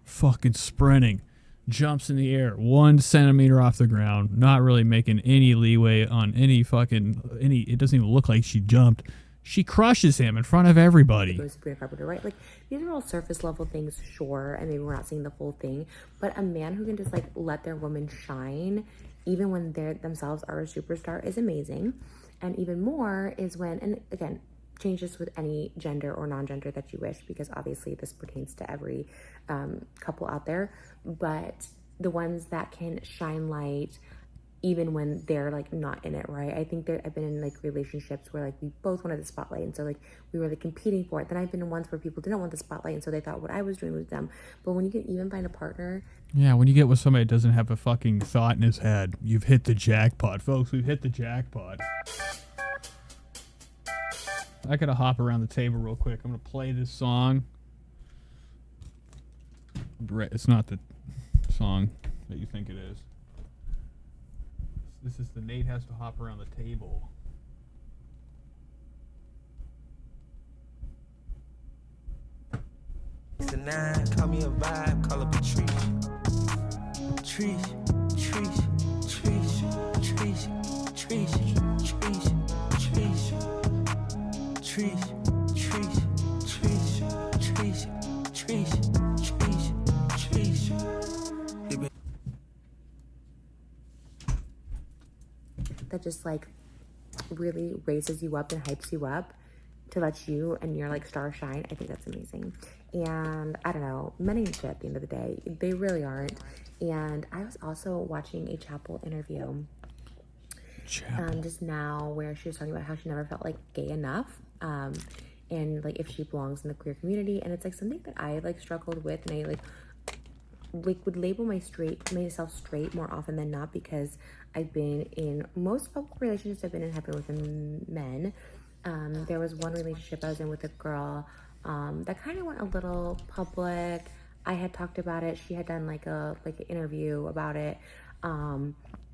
fucking sprinting. Jumps in the air 1 centimeter off the ground. Not really making any leeway on any. It doesn't even look like she jumped. She crushes him in front of everybody. Sabrina Carpenter, right? Like these are all surface level things, sure, and maybe we're not seeing the full thing. But a man who can just like let their woman shine, even when they themselves are a superstar, is amazing. And even more is when, and again, change this with any gender or non-gender that you wish, because obviously this pertains to every couple out there. But the ones that can shine light even when they're like not in it, right? I think that I've been in like relationships where like we both wanted the spotlight, and so like we were like competing for it. Then I've been in ones where people didn't want the spotlight, and so they thought what I was doing was them. But when you can even find a partner, yeah, when you get with somebody that doesn't have a fucking thought in his head, you've hit the jackpot, folks. We've hit the jackpot. I gotta hop around the table real quick. I'm gonna play this song. It's not the song that you think it is. This is the Nate has to hop around the table. Tonight, call me a vibe, call her Patrice. Trish, Trish, Trish, Trish, Trish, Trish, Trish, Trish, Trish, Trish, Trish, Trish, Trish, Trish. that just like really raises you up and hypes you up to let you and your like star shine. I think that's amazing. And I don't know, men ain't shit at the end of the day. They really aren't. And I was also watching a Chappell interview just now where she was talking about how she never felt like gay enough, and like if she belongs in the queer community. And it's like something that I like struggled with, and I like would label myself straight more often than not, because I've been in most public relationships I've been in have been with men. There was one relationship I was in with a girl that kind of went a little public. I had talked about it. She had done like an interview about it.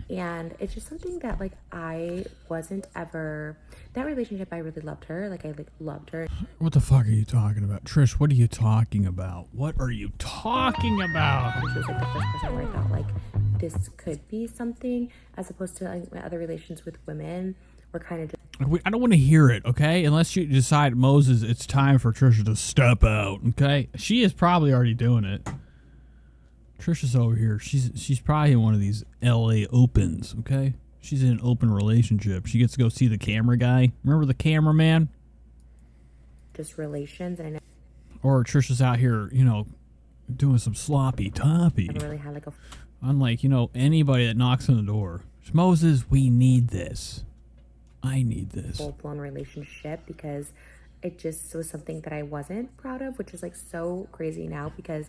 And it's just something that like I wasn't ever, that relationship I really loved her. Like I loved her. What the fuck are you talking about? Trish, what are you talking about? What are you talking about? She was like the first person where I thought like this could be something, as opposed to like my other relations with women were kind of just, I don't want to hear it, okay? Unless you decide, Moses, it's time for Trisha to step out, okay? She is probably already doing it. Trisha's over here. She's probably in one of these LA Opens, okay? She's in an open relationship. She gets to go see the camera guy. Remember the cameraman? just relations, and I Or Trisha's out here, you know, doing some sloppy toppy. never really had like a Unlike, you know, anybody that knocks on the door. Moses, we need this. I need this. full-blown relationship, because it just was something that I wasn't proud of, which is like so crazy now, because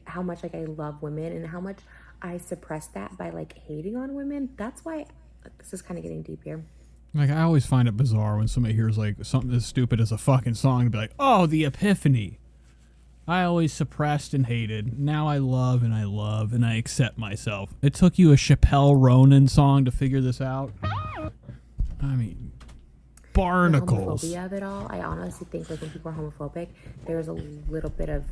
how much like I love women and how much I suppress that by like hating on women. That's why this is kind of getting deep here. Like, I always find it bizarre when somebody hears like something as stupid as a fucking song to be like, oh, the epiphany. I always suppressed and hated. Now I love and I accept myself. It took you a Chappell Roan song to figure this out? I mean, barnacles. The homophobia of it all, I honestly think like when people are homophobic, there's a little bit of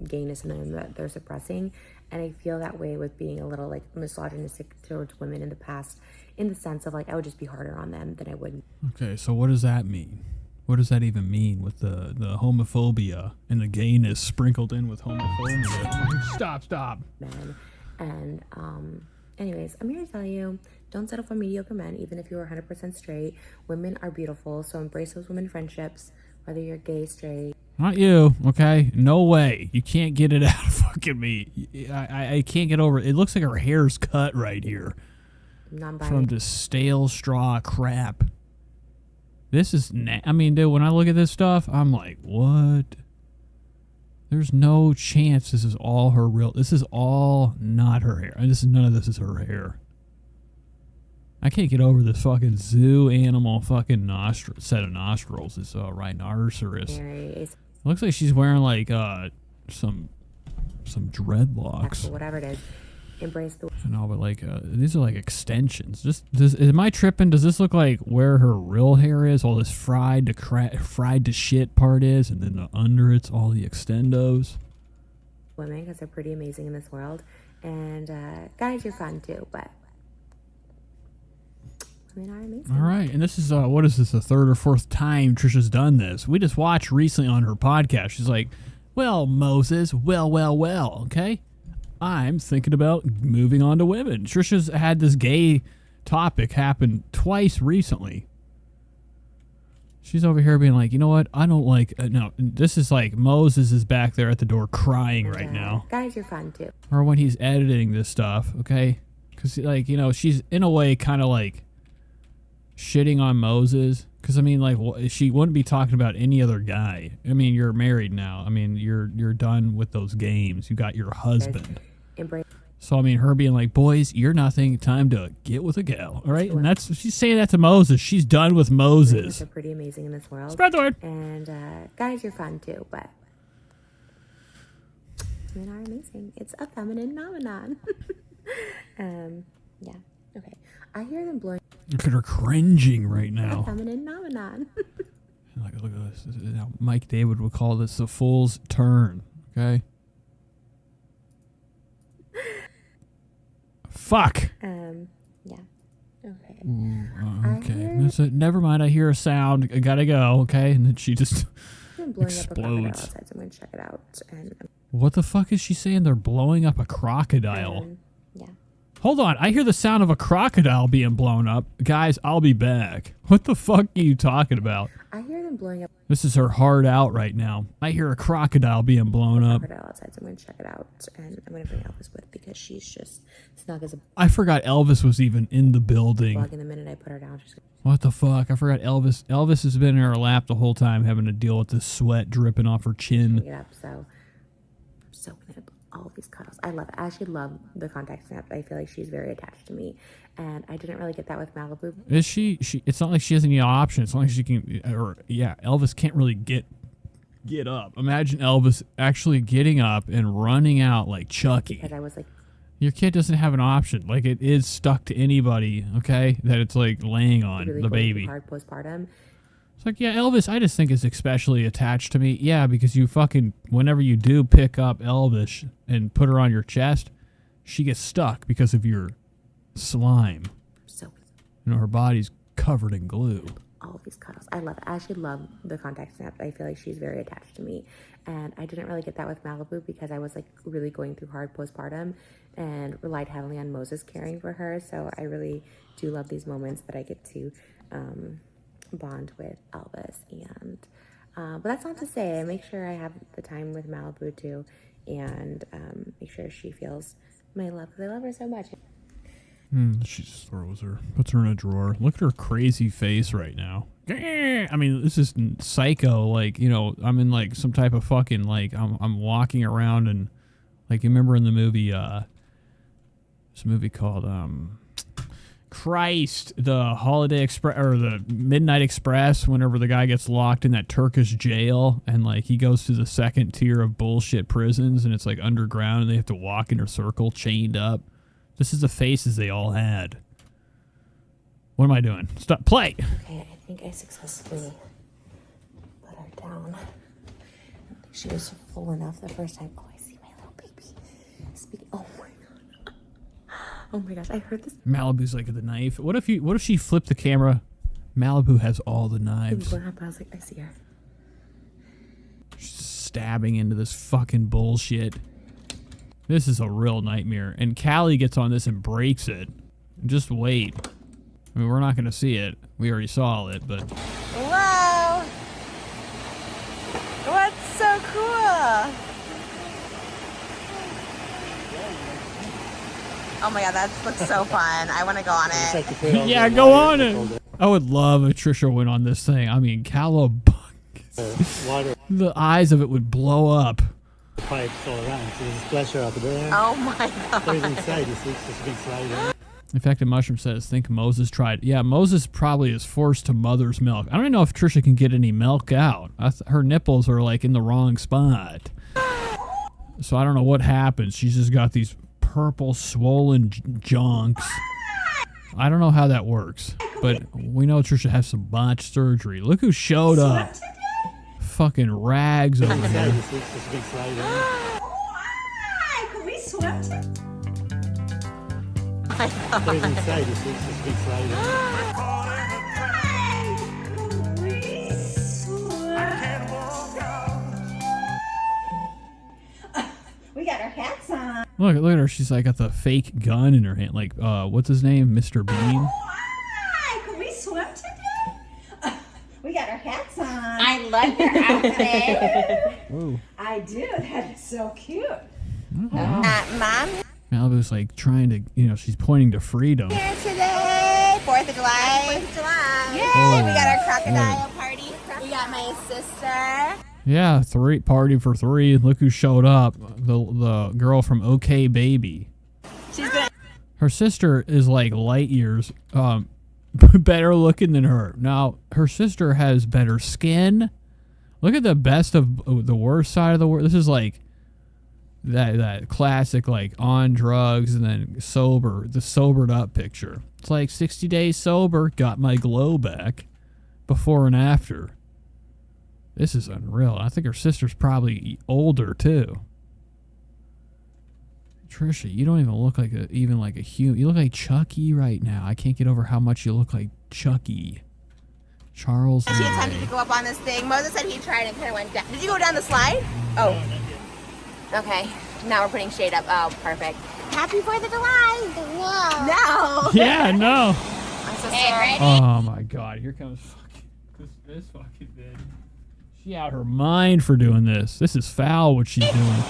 gayness in them that they're suppressing, and I feel that way with being a little like misogynistic towards women in the past, in the sense of like I would just be harder on them than I would. Okay, so what does that mean? What does that even mean with the homophobia and the gayness sprinkled in with homophobia? Stop. Men. And anyways, I'm here to tell you, don't settle for mediocre men, even if you're 100% straight. Women are beautiful, so embrace those women friendships, whether you're gay, straight. Not you, okay? No way. You can't get it out of fucking me. I can't get over it. It looks like her hair's cut right here. Non-binary. From this stale straw crap. This is, I mean, dude, when I look at this stuff, I'm like, what? There's no chance this is all her real, this is all not her hair. None of this is her hair. I can't get over this fucking zoo animal fucking set of nostrils. This rhinoceros. It looks like she's wearing like some dreadlocks. Whatever it is, embrace the. No, but like these are like extensions. Am I tripping? Does this look like where her real hair is? All this fried to shit part is, and then the under it's all the extendos. Women, because they're pretty amazing in this world, and guys, you're fun too, but. Women are amazing. All right, and this is what is this, the third or fourth time Trisha's done this? We just watched recently on her podcast. She's like, well, Moses, well, okay? I'm thinking about moving on to women. Trisha's had this gay topic happen twice recently. She's over here being like, you know what? I don't like... no, this is like Moses is back there at the door crying right now. Guys, you're fun too. Or when he's editing this stuff, okay? Because, like, you know, she's in a way kind of like shitting on Moses. Because, I mean, like, she wouldn't be talking about any other guy. I mean, you're married now. I mean, you're done with those games. You got your husband. Embrace. So, I mean, her being like, boys, you're nothing. Time to get with a gal. All right? And that's... She's saying that to Moses. She's done with Moses. Are pretty amazing in this world. Spread the word. And guys, you're fun too, but women are amazing. It's a feminine phenomenon. Yeah. Okay. I hear them blowing. Look at her cringing right now. Feminine phenomenon. Look at this. Now, Mike David would call this the fool's turn. Okay. Fuck. Yeah. Okay. Ooh, okay. That's it. Never mind. I hear a sound. I gotta go. Okay. And then she just explodes. Outside, so I'm gonna check it out. And what the fuck is she saying? They're blowing up a crocodile. yeah. Hold on. I hear the sound of a crocodile being blown up. Guys, I'll be back. What the fuck are you talking about? I hear them blowing up. This is her heart out right now. I hear a crocodile being blown up. Crocodile outside, so I'm gonna check it out, and I'm gonna bring Elvis with because she's just snug as a I forgot Elvis was even in the building. bug. In the minute I put her down, she's What the fuck? I forgot Elvis. Elvis has been in her lap the whole time having to deal with the sweat dripping off her chin. gonna get up. So I'm soaking up all these cuddles. I love it. I actually love the contact snap. I feel like she's very attached to me, and I didn't really get that with Malibu. Is she? It's not like she has any option. It's not like she can. Or yeah, Elvis can't really get up. Imagine Elvis actually getting up and running out like Chucky. Because I was like, your kid doesn't have an option. Like it is stuck to anybody. Okay, that it's like laying on really the going baby. through hard postpartum. It's like, yeah, Elvis, I just think is especially attached to me. Yeah, because you fucking, whenever you do pick up Elvis and put her on your chest, she gets stuck because of your slime. So You know, her body's covered in glue. all these cuddles. I love it. I actually love the contact snap. I feel like she's very attached to me, and I didn't really get that with Malibu because I was like really going through hard postpartum and relied heavily on Moses caring for her. So I really do love these moments that I get to bond with Elvis. And but that's not to say I make sure I have the time with Malibu too, and make sure she feels my love because I love her so much. She just throws her, puts her in a drawer. Look at her crazy face right now. I mean, this is psycho. Like, you know, I'm in like some type of fucking like I'm walking around and like you remember in the movie this movie called Christ, the Holiday Express or the Midnight Express, whenever the guy gets locked in that Turkish jail and like he goes to the second tier of bullshit prisons and it's like underground and they have to walk in a circle chained up. This is the faces they all had. What am I doing? Stop. Play. Okay, I think I successfully put her down. I don't think she was full enough the first time. Oh, I see my little baby. Oh my god. Oh my gosh, I heard this. Malibu's like the knife. What if she flipped the camera? Malibu has all the knives. I was like, I see her. She's stabbing into this fucking bullshit. This is a real nightmare. And Callie gets on this and breaks it. Just wait. I mean, we're not going to see it. We already saw it, but... Wow! What's so cool? Oh my god, that looks so fun. I want to go on it. Yeah, go on it. I would love if Trisha went on this thing. I mean, cowabunga. The eyes of it would blow up. Pipes all around, so there's a splasher out there. Oh my god. There's inside, you see, so she can slide in. Infected Mushroom says, think Moses tried. Yeah, Moses probably is forced to mother's milk. I don't even know if Trisha can get any milk out. Her nipples are like in the wrong spot. So I don't know what happens. She's just got these purple swollen junks. I don't know how that works. But we know Trisha has some botched surgery. Look who showed up. Fucking rags over there. Can we swim? There's inside, you see, so she can slide in. We got our hats on. Look at her. She's like got the fake gun in her hand. Like, what's his name? Mr. Bean? Can we swim today? We got our hats love your outfit. Whoa. I do. That is so cute. Mom, Malibu's like trying to, you know, she's pointing to freedom. here today, 4th of July. 4th of July. Yay! We got our crocodile party. We got my sister. Yeah, party for 3. Look who showed up. The girl from OK Baby. She's gonna. Her sister is like light years better looking than her. Now, her sister has better skin. Look at the best of the worst side of the world. This is like that classic like on drugs and then the sobered up picture. It's like 60 days sober, got my glow back, before and after. This is unreal. I think her sister's probably older too. Trisha, you don't even look like a human. You look like Chucky right now. I can't get over how much you look like Chucky. Charles. She attempted to go up on this thing. Moses said he tried and kind of went down. Did you go down the slide? Oh. Okay. Now we're putting shade up. Oh, perfect. Happy 4th of July. No. Yeah, no. My sister. Hey, ready? Oh my God! Here comes this fucking bitch. She out her mind for doing this. This is foul what she's doing.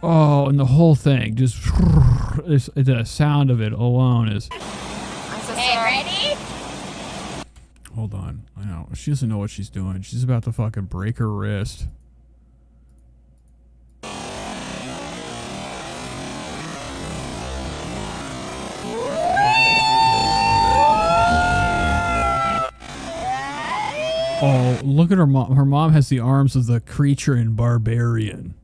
Oh, and the whole thing just the sound of it alone is. Hey, ready? Hold on. I know she doesn't know what she's doing. She's about to fucking break her wrist. Oh, look at her mom. Her mom has the arms of the creature in Barbarian.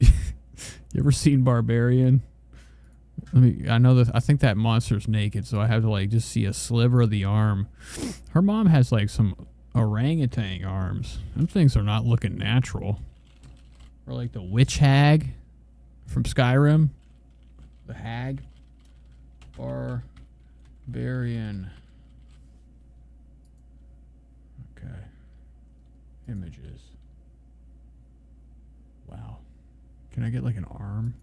You ever seen Barbarian? I think that monster's naked, so I have to like just see a sliver of the arm. Her mom has like some orangutan arms. Them things are not looking natural. Or like the witch hag from Skyrim. The hag. Barbarian. Okay. Images. Wow. Can I get like an arm?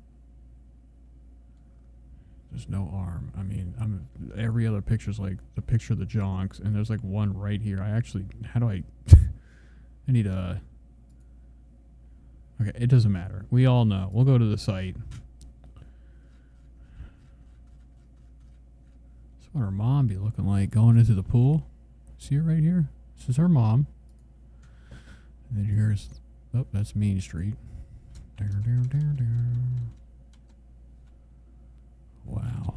There's no arm. I mean, every other picture's like the picture of the jonks, and there's like one right here. How do I I need a. Okay, it doesn't matter. We all know. We'll go to the site. That's what her mom be looking like going into the pool. See her right here? This is her mom. And then here's, oh, that's Mean Street. Wow.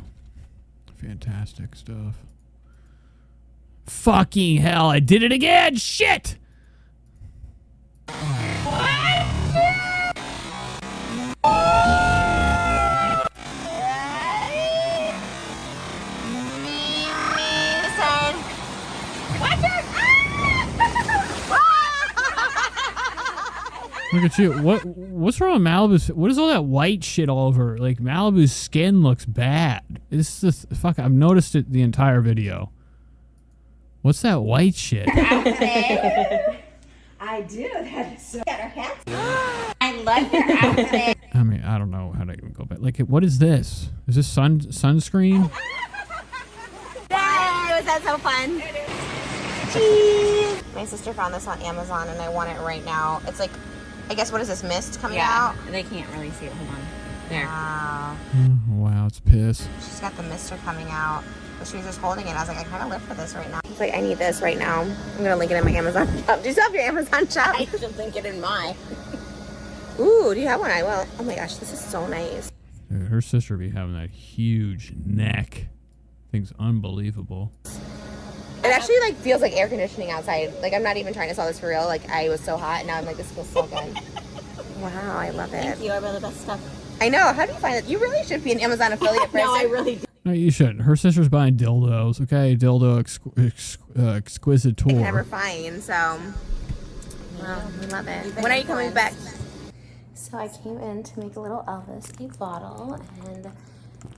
Fantastic stuff. Fucking hell, I did it again! Shit! Look at you. What's wrong with Malibu's? What is all that white shit all over? Like, Malibu's skin looks bad. This is fuck. I've noticed it the entire video. What's that white shit? I do. That is so. Got our hats. I love your outfit. I mean, I don't know how to even go back. Like, what is this? Is this sunscreen? Yay! Was that so fun? Cheese. My sister found this on Amazon and I want it right now. It's like, I guess, what is this, mist coming out? They can't really see it. Hold on. There. Wow. Wow, it's piss. She's got the mister coming out. But she was just holding it. I was like, I kind of live for this right now. It's like, I need this right now. I'm going to link it in my Amazon shop. Do you still have your Amazon shop? I should link it in mine. Ooh, do you have one? I will. Oh my gosh, this is so nice. Dude, her sister be having that huge neck. Thing's unbelievable. It actually like feels like air conditioning outside. Like, I'm not even trying to sell this for real. Like, I was so hot and now I'm like, this feels so good. Wow, I love it. Thank you. I wear the best stuff. I know. How do you find it? You really should be an Amazon affiliate person. No, I really do. No, you shouldn't. Her sister's buying dildos, okay? Dildo exquisite tour. I can never find, so. Wow, we love it. When are you coming back? So I came in to make a little Elvis a bottle, and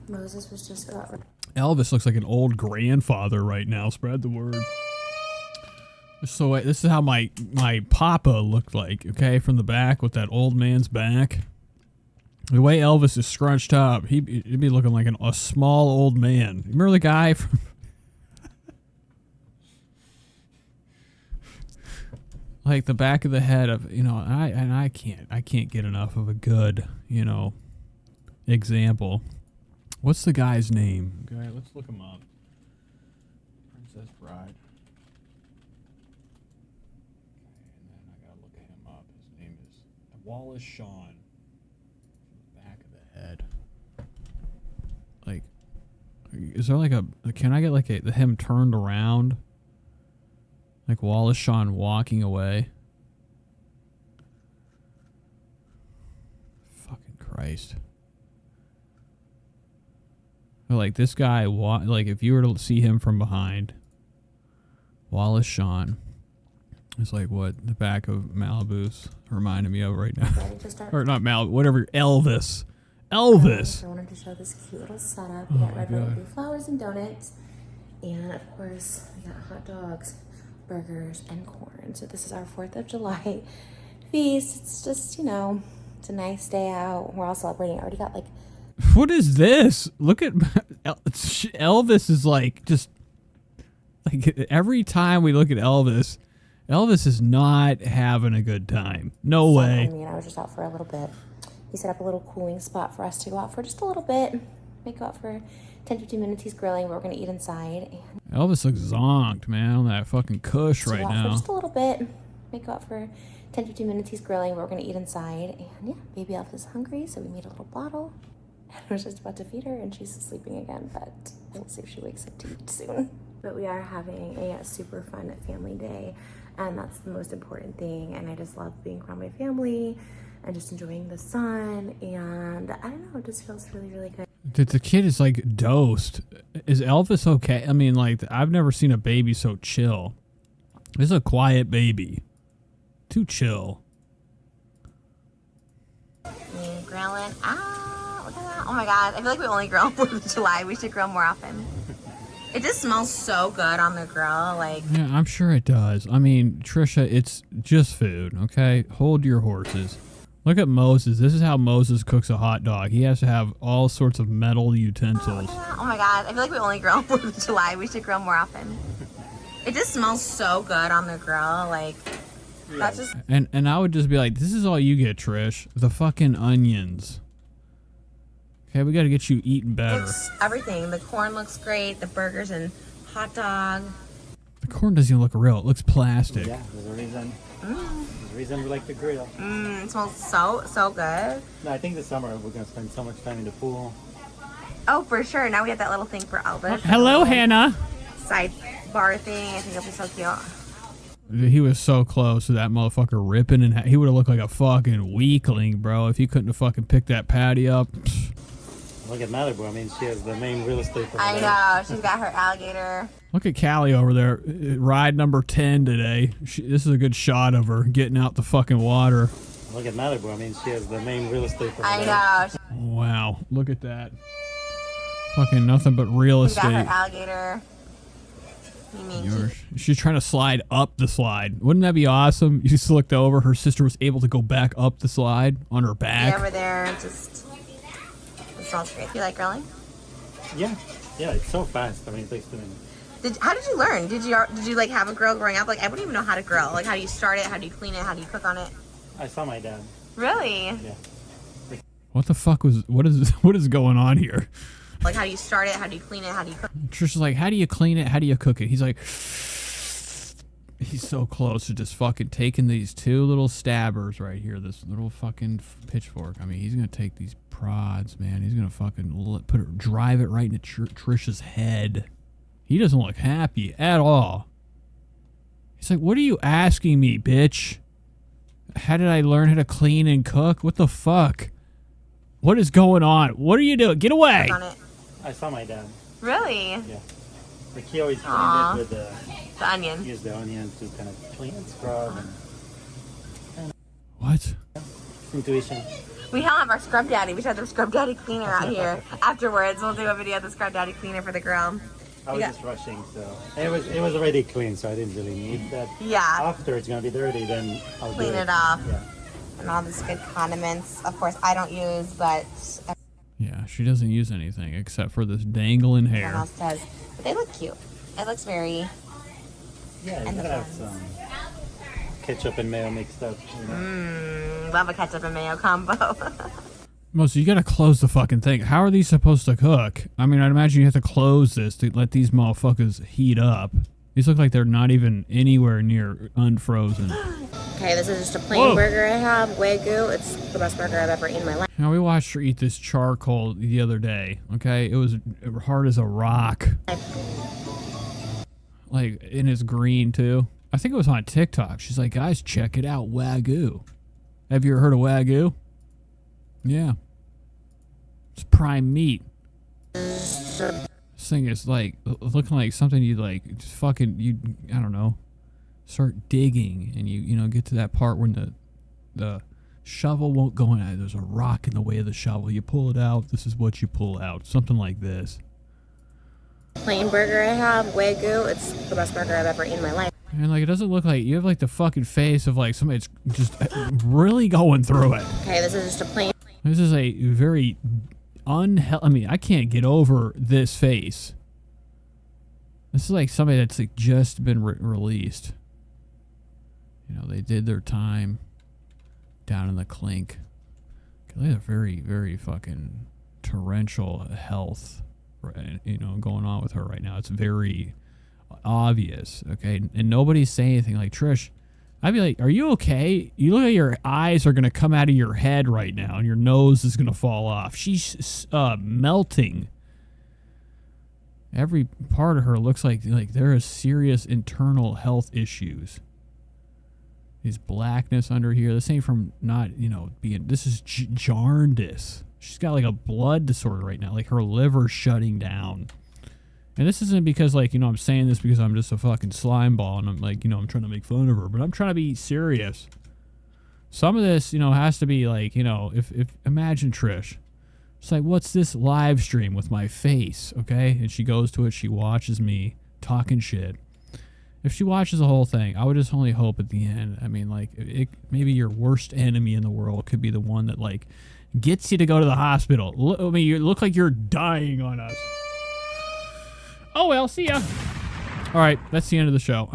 Moses was just about. Elvis looks like an old grandfather right now. Spread the word. So this is how my papa looked like, okay? From the back with that old man's back. The way Elvis is scrunched up, he'd be looking like a small old man. Remember the guy from... Like the back of the head of, you know, I can't get enough of a good, you know, example. What's the guy's name? Okay, let's look him up. Princess Bride. Okay, and then I gotta look him up. His name is Wallace Shawn. Back of the head. Like, is there like a? Can I get like him turned around? Like Wallace Shawn walking away. Fucking Christ. Like this guy, like if you were to see him from behind, Wallace Shawn is like what the back of Malibu's reminding me of right now. Or not Malibu, whatever, Elvis. Elvis! I wanted to show this cute little setup. We got red, white, and blue flowers and donuts. And of course, we got hot dogs, burgers, and corn. So this is our 4th of July feast. It's just, you know, it's a nice day out. We're all celebrating. I already got like... What is this? Look at... Elvis is like, just... Like, every time we look at Elvis, Elvis is not having a good time. No way. I mean, I was just out for a little bit. He set up a little cooling spot for us to go out for just a little bit. Make go out for 10-15 minutes. He's grilling. We're going to eat inside. And Elvis looks zonked, man, on that fucking cush right now. For just a little bit. Make go out for 10-15 minutes. He's grilling. We're going to eat inside. And yeah, baby Elf is hungry, so we made a little bottle. I was just about to feed her, and she's sleeping again, but we'll see if she wakes up to eat soon. But we are having a super fun family day, and that's the most important thing. And I just love being around my family and just enjoying the sun, and I don't know, it just feels really, really good. The kid is like dosed. Is Elvis okay? I mean, like, I've never seen a baby so chill. This is a quiet baby. Too chill. Grilling. Look at that. Oh my god, I feel like we only grill on 4th of July. We should grill more often. It just smells so good on the grill. Like, yeah, I'm sure it does. I mean, Trisha, it's just food, okay? Hold your horses. Look at Moses. This is how Moses cooks a hot dog. He has to have all sorts of metal utensils. Oh my god, I feel like we only grill on 4th of July. We should grill more often. It just smells so good on the grill. Like, that's just... And I would just be like, this is all you get, Trish. The fucking onions. Okay, we got to get you eating better. Everything. The corn looks great. The burgers and hot dog. The corn doesn't even look real. It looks plastic. Yeah, there's a reason. There's a reason we like to grill. It smells so good. No, I think this summer we're going to spend so much time in the pool. Oh, for sure. Now we have that little thing for Elvis. Hello, Hannah. Sidebar thing. I think it'll be so cute. He was so close to that motherfucker ripping, and he would have looked like a fucking weakling, bro, if he couldn't have fucking picked that patty up. Look at Malibu. I mean, she has the main real estate for I know. She's got her alligator. Look at Callie over there. Ride number 10 today. This is a good shot of her getting out the fucking water. Look at Malibu. I mean, she has the main real estate for I know. Wow. Look at that. Fucking nothing but real estate. She's got her alligator. She's trying to slide up the slide. Wouldn't that be awesome? You just looked over. Her sister was able to go back up the slide on her back. Yeah, over there. Just... It smells great. Do you like grilling? Yeah, it's so fast. I mean, it takes 2 minutes. How did you learn? Did you like have a grill growing up? Like, I wouldn't even know how to grill. Like, how do you start it? How do you clean it? How do you cook on it? I saw my dad. Really? Yeah. What the fuck what is going on here? Like, how do you start it? How do you clean it? How do you cook? Trisha's like, how do you clean it? How do you cook it? He's like, he's so close to just fucking taking these 2 little stabbers right here. This little fucking pitchfork. I mean, he's gonna take these prods, man. He's gonna fucking drive it right into Trisha's head. He doesn't look happy at all. He's like, what are you asking me, bitch? How did I learn how to clean and cook? What the fuck? What is going on? What are you doing? Get away! I saw my dad. Really? Yeah. Like, he always cleaned it with the onion. Use the onion to kind of clean and scrub. And what? Intuition. We don't have our scrub daddy. We should have the scrub daddy cleaner out here. Afterwards, we'll do a video of the scrub daddy cleaner for the grill. I was just rushing, so it was already clean, so I didn't really need that. Yeah. After it's gonna be dirty, then I'll clean it off. Yeah. And all these good condiments. Of course, I don't use, but yeah, she doesn't use anything except for this dangling hair. Everyone else does. But they look cute. It looks very. Yeah, it's gonna have some ketchup and mayo mixed up. You know? Love a ketchup and mayo combo. So you gotta close the fucking thing. How are these supposed to cook? I mean, I'd imagine you have to close this to let these motherfuckers heat up. These look like they're not even anywhere near unfrozen. Okay, this is just a plain burger I have. Wagyu. It's the best burger I've ever eaten in my life. Now, we watched her eat this charcoal the other day, okay? It was hard as a rock. Like, and it's green, too. I think it was on TikTok. She's like, guys, check it out, Wagyu. Have you ever heard of Wagyu? Yeah. It's prime meat. This thing is like looking like something you'd like fucking I don't know, start digging and you know get to that part when the shovel won't go in. There's a rock in the way of the shovel. You pull it out. This is what you pull out. Something like this. Plain burger I have. Wagyu. It's the best burger I've ever eaten in my life. And like it doesn't look like you have like the fucking face of like somebody that's just really going through it. Okay, this is just a plain. This is a very I mean, I can't get over this face. This is like somebody that's like just been released. You know, they did their time down in the clink. They have very, very fucking torrential health, you know, going on with her right now. It's very obvious, okay? And nobody's saying anything. Like, Trish, I'd be like, are you okay? You look like your eyes are going to come out of your head right now and your nose is going to fall off. She's melting. Every part of her looks like there is serious internal health issues. These blackness under here. This ain't from not, you know, being... This is jaundice. She's got like a blood disorder right now. Like her liver's shutting down. And this isn't because, like, you know, I'm saying this because I'm just a fucking slime ball and I'm like, you know, I'm trying to make fun of her. But I'm trying to be serious. Some of this, you know, has to be like, you know, if imagine Trish. It's like, what's this live stream with my face, okay? And she goes to it, she watches me talking shit. If she watches the whole thing, I would just only hope at the end. I mean, like, maybe your worst enemy in the world could be the one that, like, gets you to go to the hospital. I mean, you look like you're dying on us. Oh, well, see ya. All right, that's the end of the show.